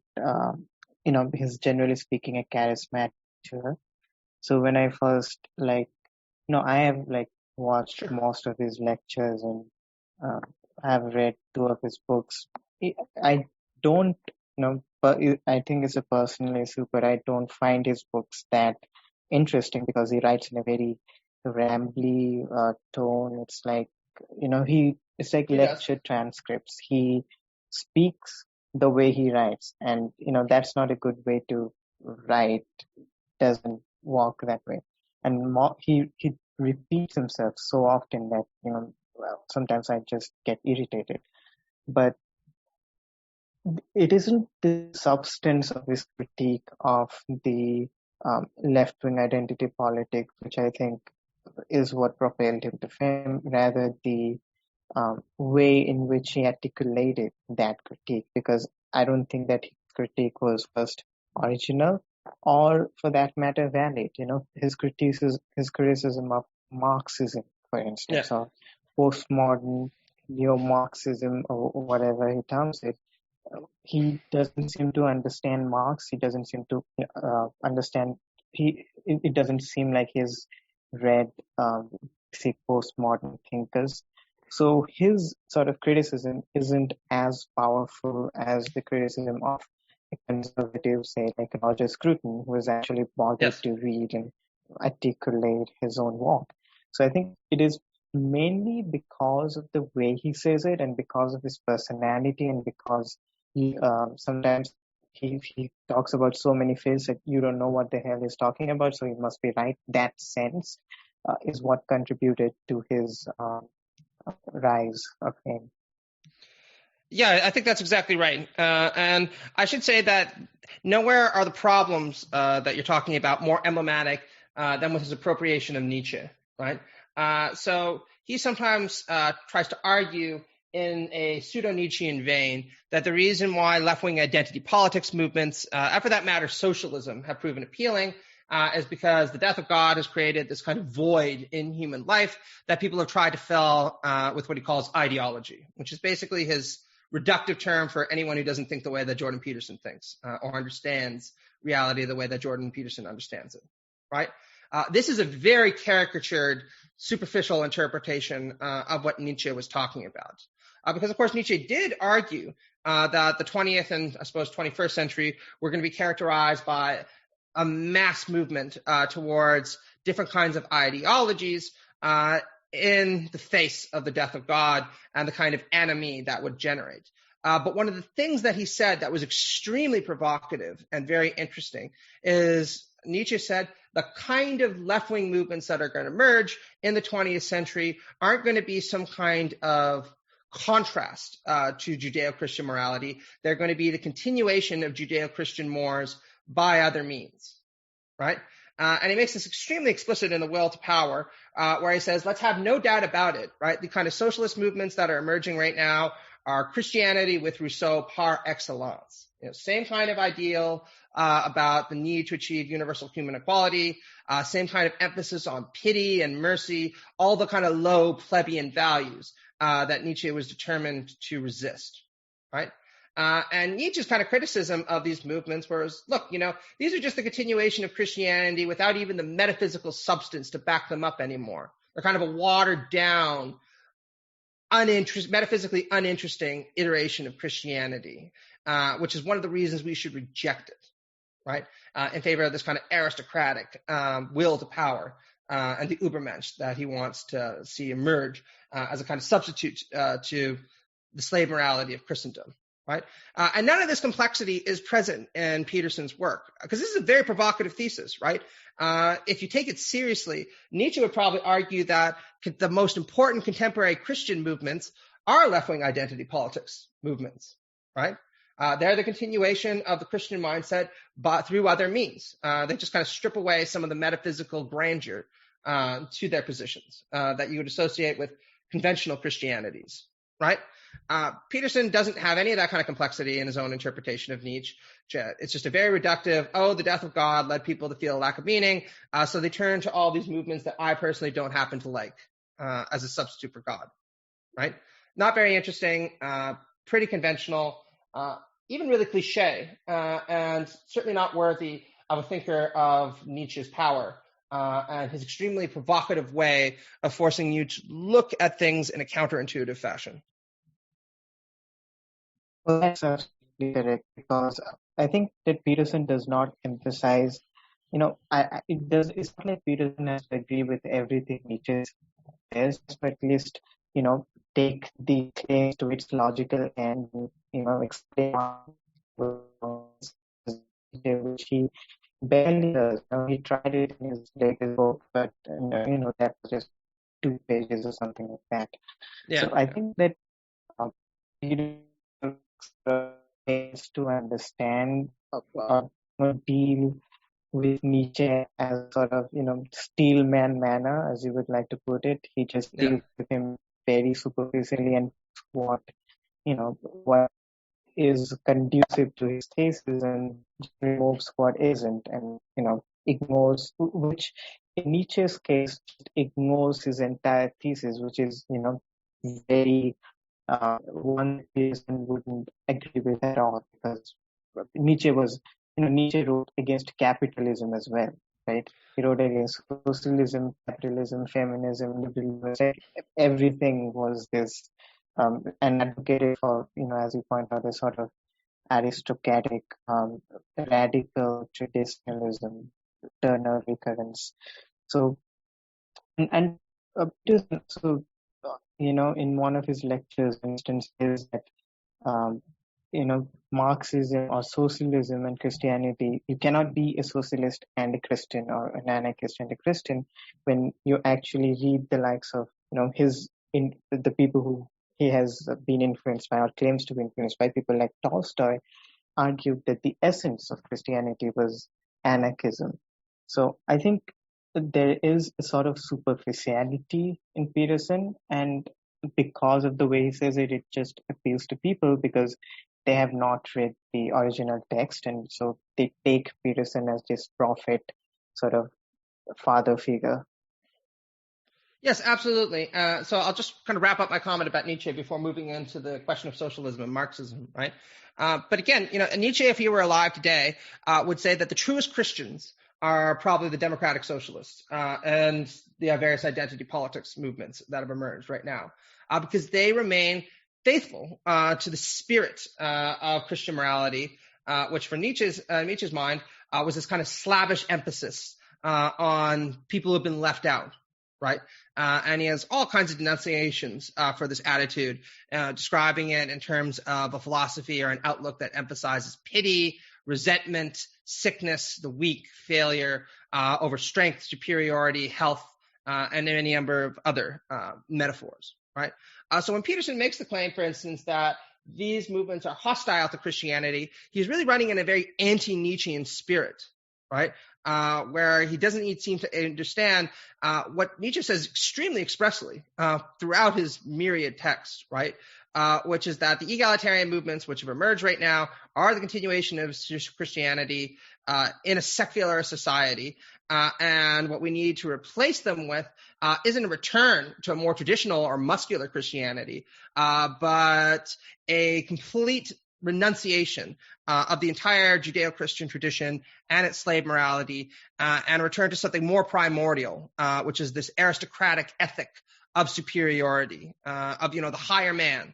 he's generally speaking a charismatic teacher. So when I first I have watched most of his lectures and have read 2 of his books. I don't, but I think it's a personal issue, but I don't find his books that interesting because he writes in a very rambly tone. It's like, it's like lecture transcripts. He speaks the way he writes, and that's not a good way to write. Doesn't walk that way, and he repeats himself so often that sometimes I just get irritated. But it isn't the substance of his critique of the left-wing identity politics, which I think is what propelled him to fame, rather the way in which he articulated that critique, because I don't think that his critique was first original or, for that matter, valid. His criticism of Marxism, for instance, or postmodern neo-Marxism or whatever he terms it, he doesn't seem to understand Marx. He doesn't seem to understand. It doesn't seem like he's read, say, postmodern thinkers. So his sort of criticism isn't as powerful as the criticism of a conservative, say, like Roger Scruton, who is actually bothered to read and articulate his own work. So I think it is mainly because of the way he says it and because of his personality and because he sometimes he talks about so many fields that you don't know what the hell he's talking about, so he must be right. That sense is what contributed to his rise of fame. Yeah, I think that's exactly right. And I should say that nowhere are the problems that you're talking about more emblematic than with his appropriation of Nietzsche, right? So he sometimes tries to argue in a pseudo-Nietzschean vein that the reason why left-wing identity politics movements, and for that matter, socialism, have proven appealing is because the death of God has created this kind of void in human life that people have tried to fill with what he calls ideology, which is basically his reductive term for anyone who doesn't think the way that Jordan Peterson thinks or understands reality the way that Jordan Peterson understands it, right? This is a very caricatured, superficial interpretation of what Nietzsche was talking about. Because, of course, Nietzsche did argue that the 20th and, I suppose, 21st century were going to be characterized by a mass movement towards different kinds of ideologies in the face of the death of God and the kind of enemy that would generate. But one of the things that he said that was extremely provocative and very interesting is Nietzsche said the kind of left-wing movements that are going to emerge in the 20th century aren't going to be some kind of contrast to Judeo-Christian morality. They're going to be the continuation of Judeo-Christian mores by other means, right? And he makes this extremely explicit in The Will to Power, where he says, let's have no doubt about it, right? The kind of socialist movements that are emerging right now are Christianity with Rousseau par excellence. Same kind of ideal about the need to achieve universal human equality, same kind of emphasis on pity and mercy, all the kind of low plebeian values that Nietzsche was determined to resist, right? And Nietzsche's kind of criticism of these movements was, look, these are just the continuation of Christianity without even the metaphysical substance to back them up anymore. They're kind of a watered down, metaphysically uninteresting iteration of Christianity, which is one of the reasons we should reject it, right? In favor of this kind of aristocratic will to power and the Übermensch that he wants to see emerge as a kind of substitute to the slave morality of Christendom. Right? And none of this complexity is present in Peterson's work, because this is a very provocative thesis, right? If you take it seriously, Nietzsche would probably argue that the most important contemporary Christian movements are left-wing identity politics movements, right? They're the continuation of the Christian mindset, but through other means. They just kind of strip away some of the metaphysical grandeur to their positions that you would associate with conventional Christianities, right? Peterson doesn't have any of that kind of complexity in his own interpretation of Nietzsche. It's just a very reductive, the death of God led people to feel a lack of meaning, so they turn to all these movements that I personally don't happen to like as a substitute for God, right? Not very interesting, pretty conventional, even really cliche, and certainly not worthy of a thinker of Nietzsche's power and his extremely provocative way of forcing you to look at things in a counterintuitive fashion. Well, that's absolutely correct, because I think that Peterson does not emphasize, it's not like Peterson has to agree with everything Nietzsche says, but at least, take the claims to its logical end, explain which he barely does. He tried it in his latest book, but, that was just 2 pages or something like that. Yeah. So I think that to understand deal with Nietzsche as sort of steelman manner, as you would like to put it. He just deals with him very superficially and what is conducive to his thesis and removes what isn't, and ignores, which in Nietzsche's case ignores his entire thesis, which is very one person wouldn't agree with at all, because Nietzsche wrote against capitalism as well, right? He wrote against socialism, capitalism, feminism, liberalism. Everything was this, and advocated for, as you point out, a sort of aristocratic, radical traditionalism, Turner recurrence. So, and so in one of his lectures, for instance, says that, Marxism or socialism and Christianity, you cannot be a socialist and a Christian, or an anarchist and a Christian, when you actually read the likes of, the people who he has been influenced by or claims to be influenced by people like Tolstoy, argued that the essence of Christianity was anarchism. So I think that there is a sort of superficiality in Peterson, and because of the way he says it, it just appeals to people because they have not read the original text, and so they take Peterson as this prophet, sort of father figure. Yes, absolutely. So I'll just kind of wrap up my comment about Nietzsche before moving into the question of socialism and Marxism, right? But again, Nietzsche, if he were alive today, would say that the truest Christians are probably the democratic socialists and the various identity politics movements that have emerged right now, because they remain faithful to the spirit of Christian morality, which for Nietzsche's mind was this kind of slavish emphasis on people who have been left out. Right. And he has all kinds of denunciations for this attitude, describing it in terms of a philosophy or an outlook that emphasizes pity, resentment, sickness, the weak, failure over strength, superiority, health, and any number of other metaphors. Right. So when Peterson makes the claim, for instance, that these movements are hostile to Christianity, he's really running in a very anti-Nietzschean spirit. Right, where he doesn't seem to understand what Nietzsche says extremely expressly throughout his myriad texts, right, which is that the egalitarian movements which have emerged right now are the continuation of Christianity in a secular society, and what we need to replace them with isn't a return to a more traditional or muscular Christianity, but a complete renunciation of the entire Judeo-Christian tradition and its slave morality, and a return to something more primordial, which is this aristocratic ethic of superiority, of the higher man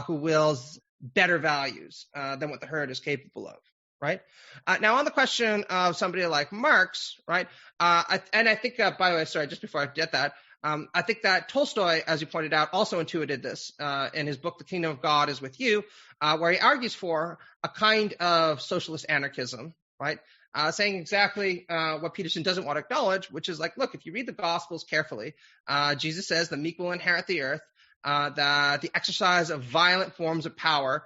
who wills better values than what the herd is capable of. Right. Now, on the question of somebody like Marx, right, I think, by the way, sorry, just before I get that, I think that Tolstoy, as you pointed out, also intuited this in his book, The Kingdom of God is With You, where he argues for a kind of socialist anarchism, right, saying exactly what Peterson doesn't want to acknowledge, which is like, look, if you read the Gospels carefully, Jesus says the meek will inherit the earth, that the exercise of violent forms of power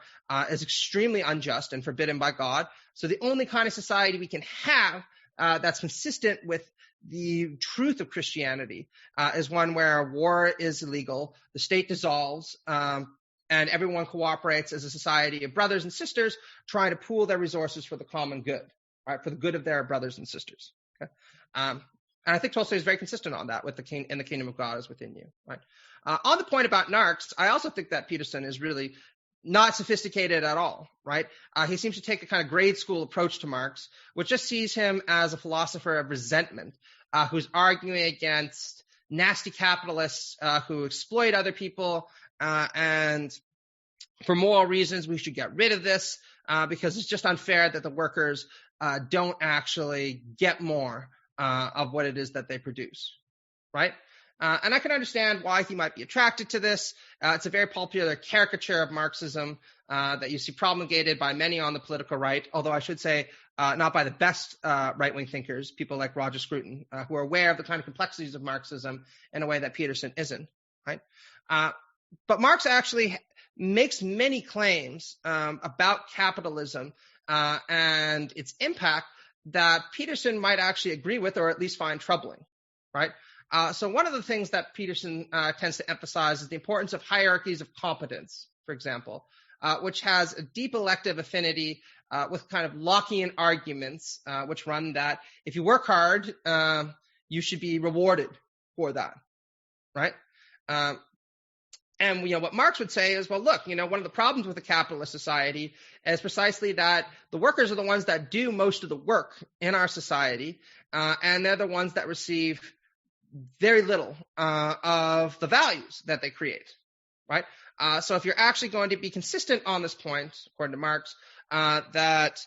is extremely unjust and forbidden by God. So the only kind of society we can have that's consistent with the truth of Christianity is one where war is illegal, the state dissolves, and everyone cooperates as a society of brothers and sisters trying to pool their resources for the common good, right, for the good of their brothers and sisters. Okay? And I think Tolstoy is very consistent on that with the kingdom of God is within you. Right? On the point about Marx, I also think that Peterson is really not sophisticated at all, right? He seems to take a kind of grade school approach to Marx, which just sees him as a philosopher of resentment, who's arguing against nasty capitalists who exploit other people, and for moral reasons, we should get rid of this because it's just unfair that the workers don't actually get more of what it is that they produce, right? And I can understand why he might be attracted to this. It's a very popular caricature of Marxism that you see promulgated by many on the political right, although I should say not by the best right-wing thinkers, people like Roger Scruton, who are aware of the kind of complexities of Marxism in a way that Peterson isn't, right? But Marx actually makes many claims about capitalism and its impact that Peterson might actually agree with or at least find troubling, right? So one of the things that Peterson tends to emphasize is the importance of hierarchies of competence, for example, which has a deep elective affinity with kind of Lockean arguments, which run that if you work hard, you should be rewarded for that, right? And what Marx would say is, well, look, one of the problems with a capitalist society is precisely that the workers are the ones that do most of the work in our society, and they're the ones that receive very little of the values that they create, right? So if you're actually going to be consistent on this point, according to Marx, that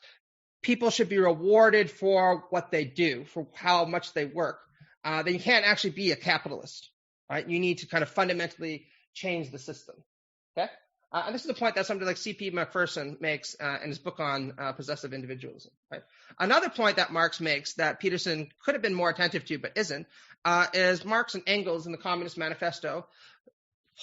people should be rewarded for what they do, for how much they work, then you can't actually be a capitalist, right? You need to kind of fundamentally change the system, okay? And this is the point that somebody like C.P. Macpherson makes in his book on possessive individualism, right? Another point that Marx makes that Peterson could have been more attentive to but isn't is Marx and Engels in the Communist Manifesto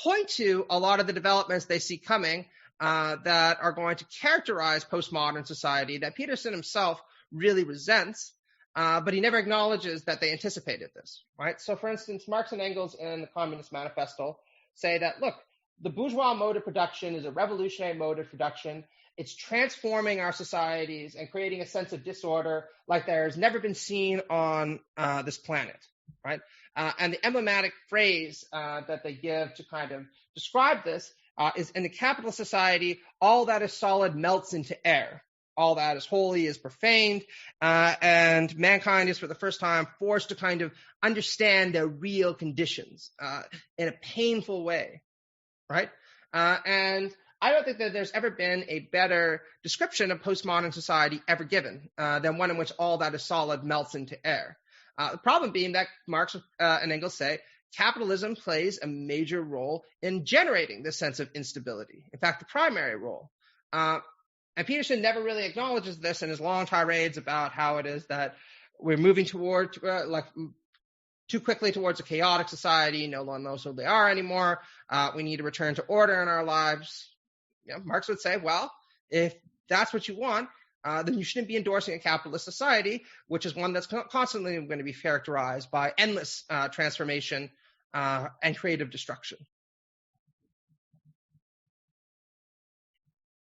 point to a lot of the developments they see coming that are going to characterize postmodern society that Peterson himself really resents, but he never acknowledges that they anticipated this, right? So, for instance, Marx and Engels in the Communist Manifesto say that, look, the bourgeois mode of production is a revolutionary mode of production. It's transforming our societies and creating a sense of disorder like there's never been seen on this planet, right? And the emblematic phrase that they give to kind of describe this is, in the capitalist society, all that is solid melts into air. All that is holy is profaned, and mankind is for the first time forced to kind of understand their real conditions in a painful way, right? And I don't think that there's ever been a better description of postmodern society ever given than one in which all that is solid melts into air. The problem being that Marx and Engels say capitalism plays a major role in generating this sense of instability. In fact, the primary role. And Peterson never really acknowledges this in his long tirades about how it is that we're moving toward, too quickly towards a chaotic society. No one knows who they are anymore. We need to return to order in our lives. You know, Marx would say, well, if that's what you want, then you shouldn't be endorsing a capitalist society, which is one that's constantly going to be characterized by endless transformation and creative destruction.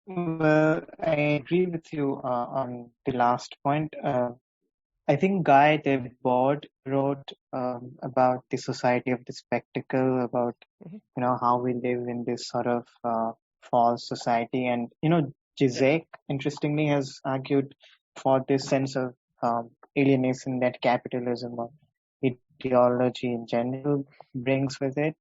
Well, I agree with you on the last point. I think Guy David Bord wrote about the society of the spectacle, about how we live in this sort of false society, and Zizek, interestingly, has argued for this sense of alienation that capitalism or ideology in general brings with it.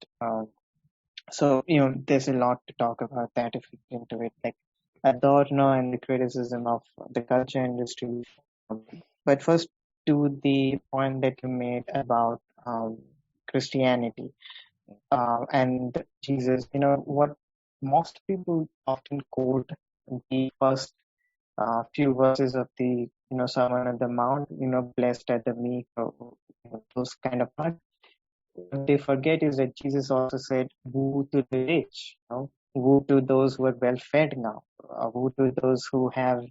So there's a lot to talk about that if we get into it, like Adorno and the criticism of the culture industry. But first, to the point that you made about Christianity and Jesus, what most people often quote the first few verses of the Sermon on the Mount, blessed are the meek, or those kind of parts. What they forget is that Jesus also said, "Woe to the rich, woe to those who are well fed now, woe to those who have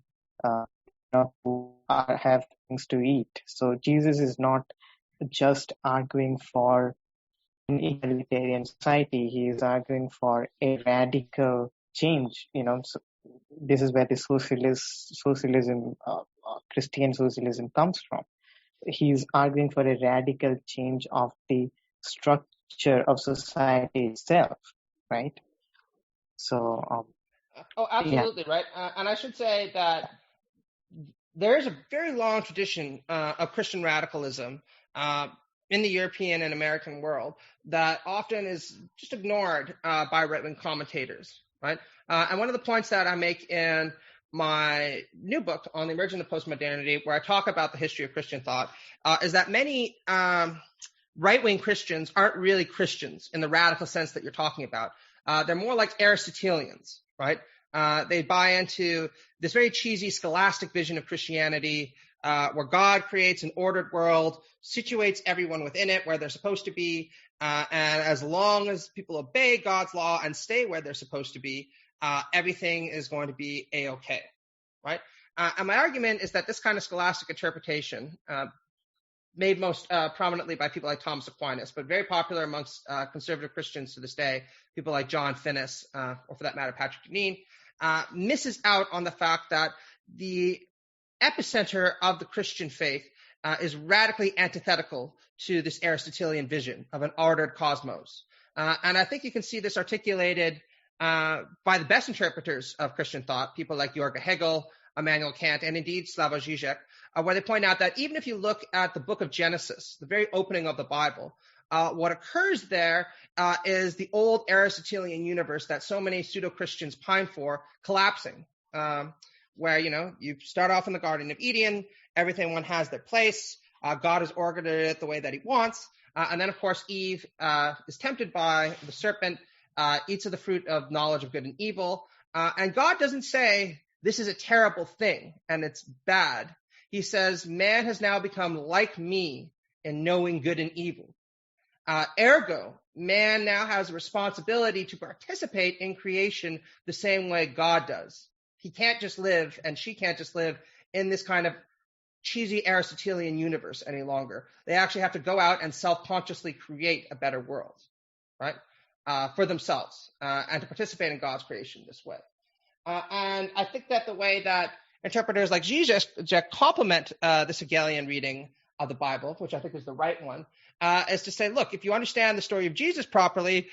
have things to eat." So Jesus is not just arguing for an egalitarian society; he is arguing for a radical change. So this is where the socialism, Christian socialism, comes from. He's arguing for a radical change of the structure of society itself, right? So, Oh, absolutely, right. And I should say that there is a very long tradition of Christian radicalism in the European and American world that often is just ignored by right-wing commentators, right? And one of the points that I make in my new book on the emergence of postmodernity, where I talk about the history of Christian thought, is that many right-wing Christians aren't really Christians in the radical sense that you're talking about. They're more like Aristotelians, right? They buy into this very cheesy scholastic vision of Christianity, where God creates an ordered world, situates everyone within it where they're supposed to be, and as long as people obey God's law and stay where they're supposed to be, everything is going to be A-okay, right? And my argument is that this kind of scholastic interpretation, made most prominently by people like Thomas Aquinas, but very popular amongst conservative Christians to this day, people like John Finnis, or for that matter, Patrick Deneen, misses out on the fact that the epicenter of the Christian faith is radically antithetical to this Aristotelian vision of an ordered cosmos. And I think you can see this articulated by the best interpreters of Christian thought, people like Jürgen Hegel, Immanuel Kant, and indeed Slavoj Žižek, where they point out that even if you look at the book of Genesis, the very opening of the Bible, what occurs there is the old Aristotelian universe that so many pseudo-Christians pine for collapsing, where, you start off in the Garden of Eden, everyone has their place, God has organized it the way that he wants, and then, of course, Eve is tempted by the serpent, eats of the fruit of knowledge of good and evil, and God doesn't say, this is a terrible thing and it's bad. He says, man has now become like me in knowing good and evil. Ergo, man now has a responsibility to participate in creation the same way God does. He can't just live, and she can't just live in this kind of cheesy Aristotelian universe any longer. They actually have to go out and self-consciously create a better world, right, for themselves, and to participate in God's creation this way. And I think that the way that interpreters like Zizek complement this Hegelian reading of the Bible, which I think is the right one, is to say, look, if you understand the story of Jesus properly,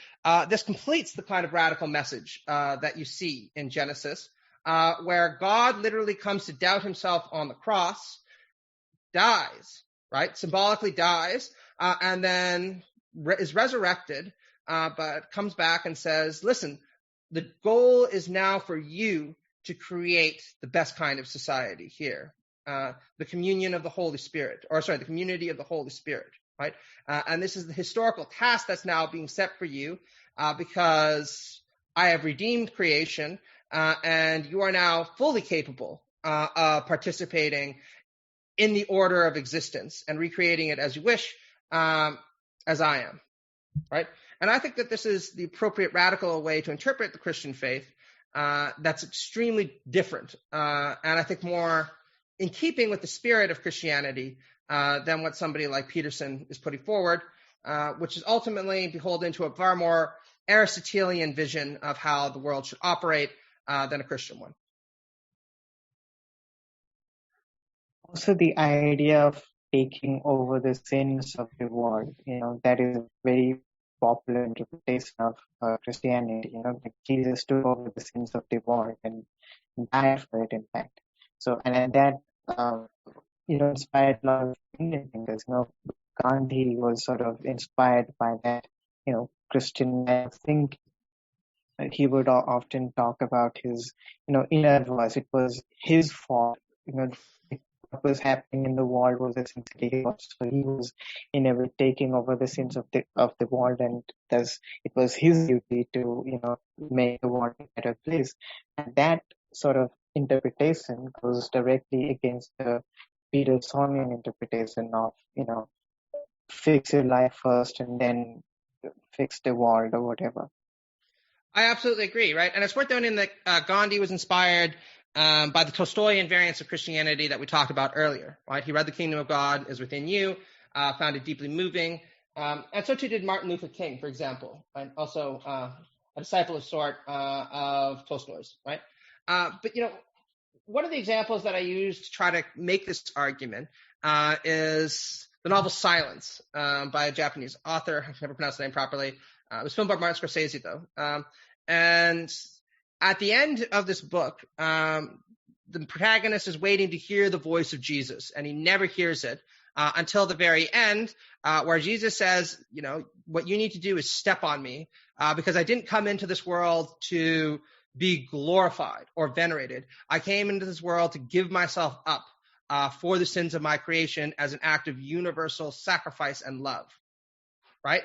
this completes the kind of radical message that you see in Genesis, where God literally comes to doubt himself on the cross, dies, right, symbolically dies, and then is resurrected, but comes back and says, listen, the goal is now for you to create the best kind of society here, the communion of the Holy Spirit, the community of the Holy Spirit, right? And this is the historical task that's now being set for you, because I have redeemed creation, and you are now fully capable of participating in the order of existence and recreating it as you wish, as I am, right? And I think that this is the appropriate radical way to interpret the Christian faith, that's extremely different, and I think more in keeping with the spirit of Christianity than what somebody like Peterson is putting forward, which is ultimately beholden to a far more Aristotelian vision of how the world should operate than a Christian one. Also, the idea of taking over the sins of the world, that is a very popular interpretation of Christianity. Like Jesus took over the sins of the world and died for it, in fact. So, and that, inspired a lot of Indian thinkers. Gandhi was sort of inspired by that, Christian way of thinking. He would often talk about his, inner voice. It was his fault. What was happening in the world was essentially his fault. So he was, in a way, taking over the sins of the world, and thus it was his duty to, make the world a better place. And that sort of interpretation goes directly against the Petersonian interpretation of, fix your life first and then fix the world or whatever. I absolutely agree, right? And it's worth noting that Gandhi was inspired by the Tolstoyan variants of Christianity that we talked about earlier, right? He read The Kingdom of God is Within You, found it deeply moving, and so too did Martin Luther King, for example, and also a disciple of sort of Tolstoy's, right? But, one of the examples that I use to try to make this argument is the novel Silence by a Japanese author. I can never pronounce the name properly. It was filmed by Martin Scorsese, though. And at the end of this book, the protagonist is waiting to hear the voice of Jesus, and he never hears it until the very end, where Jesus says, what you need to do is step on me, because I didn't come into this world to be glorified or venerated. I came into this world to give myself up for the sins of my creation as an act of universal sacrifice and love, right?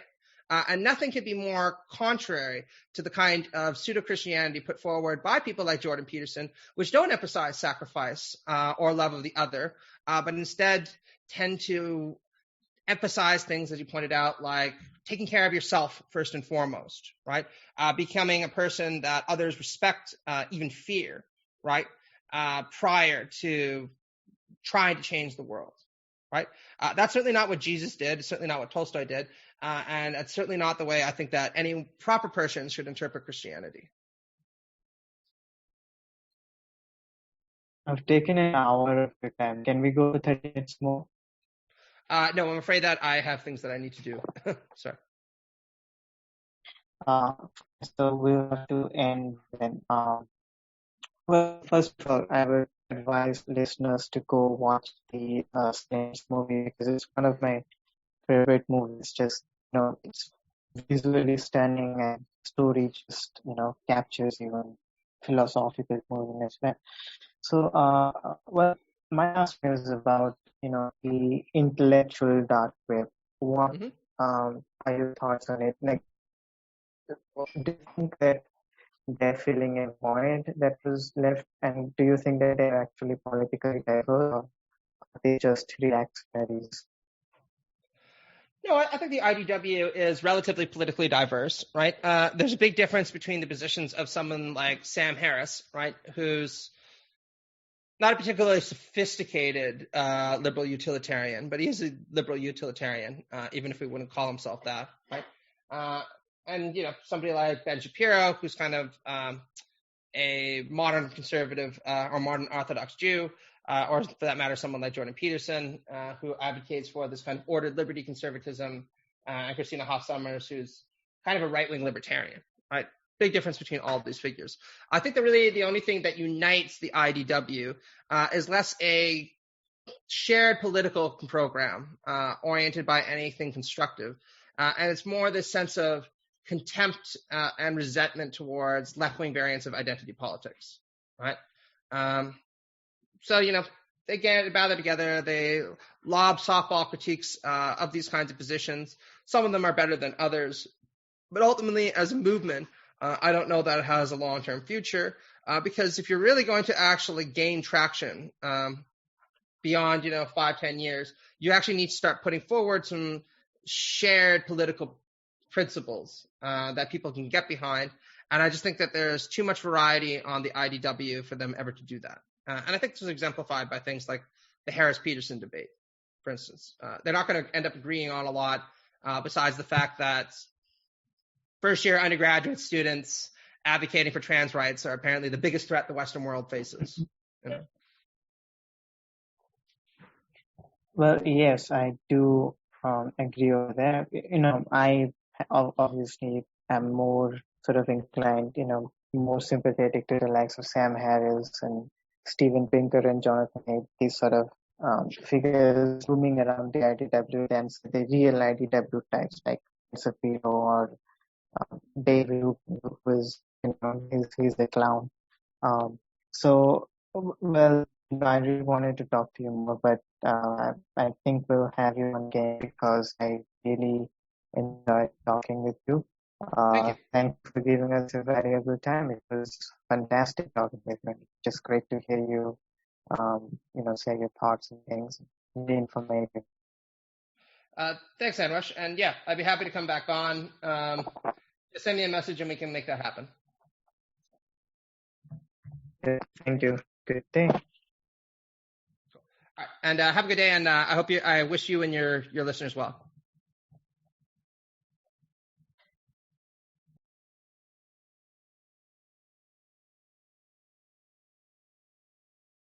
And nothing could be more contrary to the kind of pseudo-Christianity put forward by people like Jordan Peterson, which don't emphasize sacrifice or love of the other, but instead tend to emphasize things, as you pointed out, like taking care of yourself first and foremost, right? Becoming a person that others respect, even fear, right? Prior to trying to change the world, right? That's certainly not what Jesus did. It's certainly not what Tolstoy did. And it's certainly not the way I think that any proper person should interpret Christianity. I've taken an hour of your time. Can we go 30 minutes more? No, I'm afraid that I have things that I need to do. Sorry. So we'll have to end then. Well, first of all, I would advise listeners to go watch the Silence movie, because it's one of my favorite movies. Just, it's visually stunning, and story just, captures even philosophical moving as well. So, well, my last question is about, the intellectual dark web. What are your thoughts on it? Like, do you think that they're filling a void that was left, and do you think that they're actually politically diverse, or are they just reactionaries? No, I think the IDW is relatively politically diverse, right? There's a big difference between the positions of someone like Sam Harris, right, who's not a particularly sophisticated liberal utilitarian, but he is a liberal utilitarian, even if he wouldn't call himself that, right? And somebody like Ben Shapiro, who's kind of a modern conservative or modern Orthodox Jew, or for that matter, someone like Jordan Peterson, who advocates for this kind of ordered liberty conservatism, and Christina Hoff Sommers, who's kind of a right-wing libertarian, right? Big difference between all of these figures. I think that really the only thing that unites the IDW is less a shared political program oriented by anything constructive, and it's more this sense of contempt and resentment towards left-wing variants of identity politics, right? So, they gather together, they lob softball critiques of these kinds of positions. Some of them are better than others. But ultimately, as a movement, I don't know that it has a long-term future, because if you're really going to actually gain traction beyond, 5-10 years, you actually need to start putting forward some shared political principles that people can get behind. And I just think that there's too much variety on the IDW for them ever to do that. And I think this is exemplified by things like the Harris-Peterson debate, for instance. They're not going to end up agreeing on a lot, besides the fact that first-year undergraduate students advocating for trans rights are apparently the biggest threat the Western world faces. Well, yes, I do agree with that. I obviously am more sort of inclined, more sympathetic to the likes of Sam Harris and Steven Pinker and Jonathan Haidt, these sort of figures looming around the IDW than the real IDW types like Shapiro or David, who is, he's a clown. So, well, I really wanted to talk to you more, but I think we'll have you on again because I really enjoyed talking with you. Thank you. Thanks for giving us a valuable time. It was fantastic talking with you. Just great to hear you, say your thoughts and things. Really informative. Thanks, Anwesh. And yeah, I'd be happy to come back on. Just send me a message and we can make that happen. Thank you. Good day. All right. And have a good day. And I wish you and your listeners well.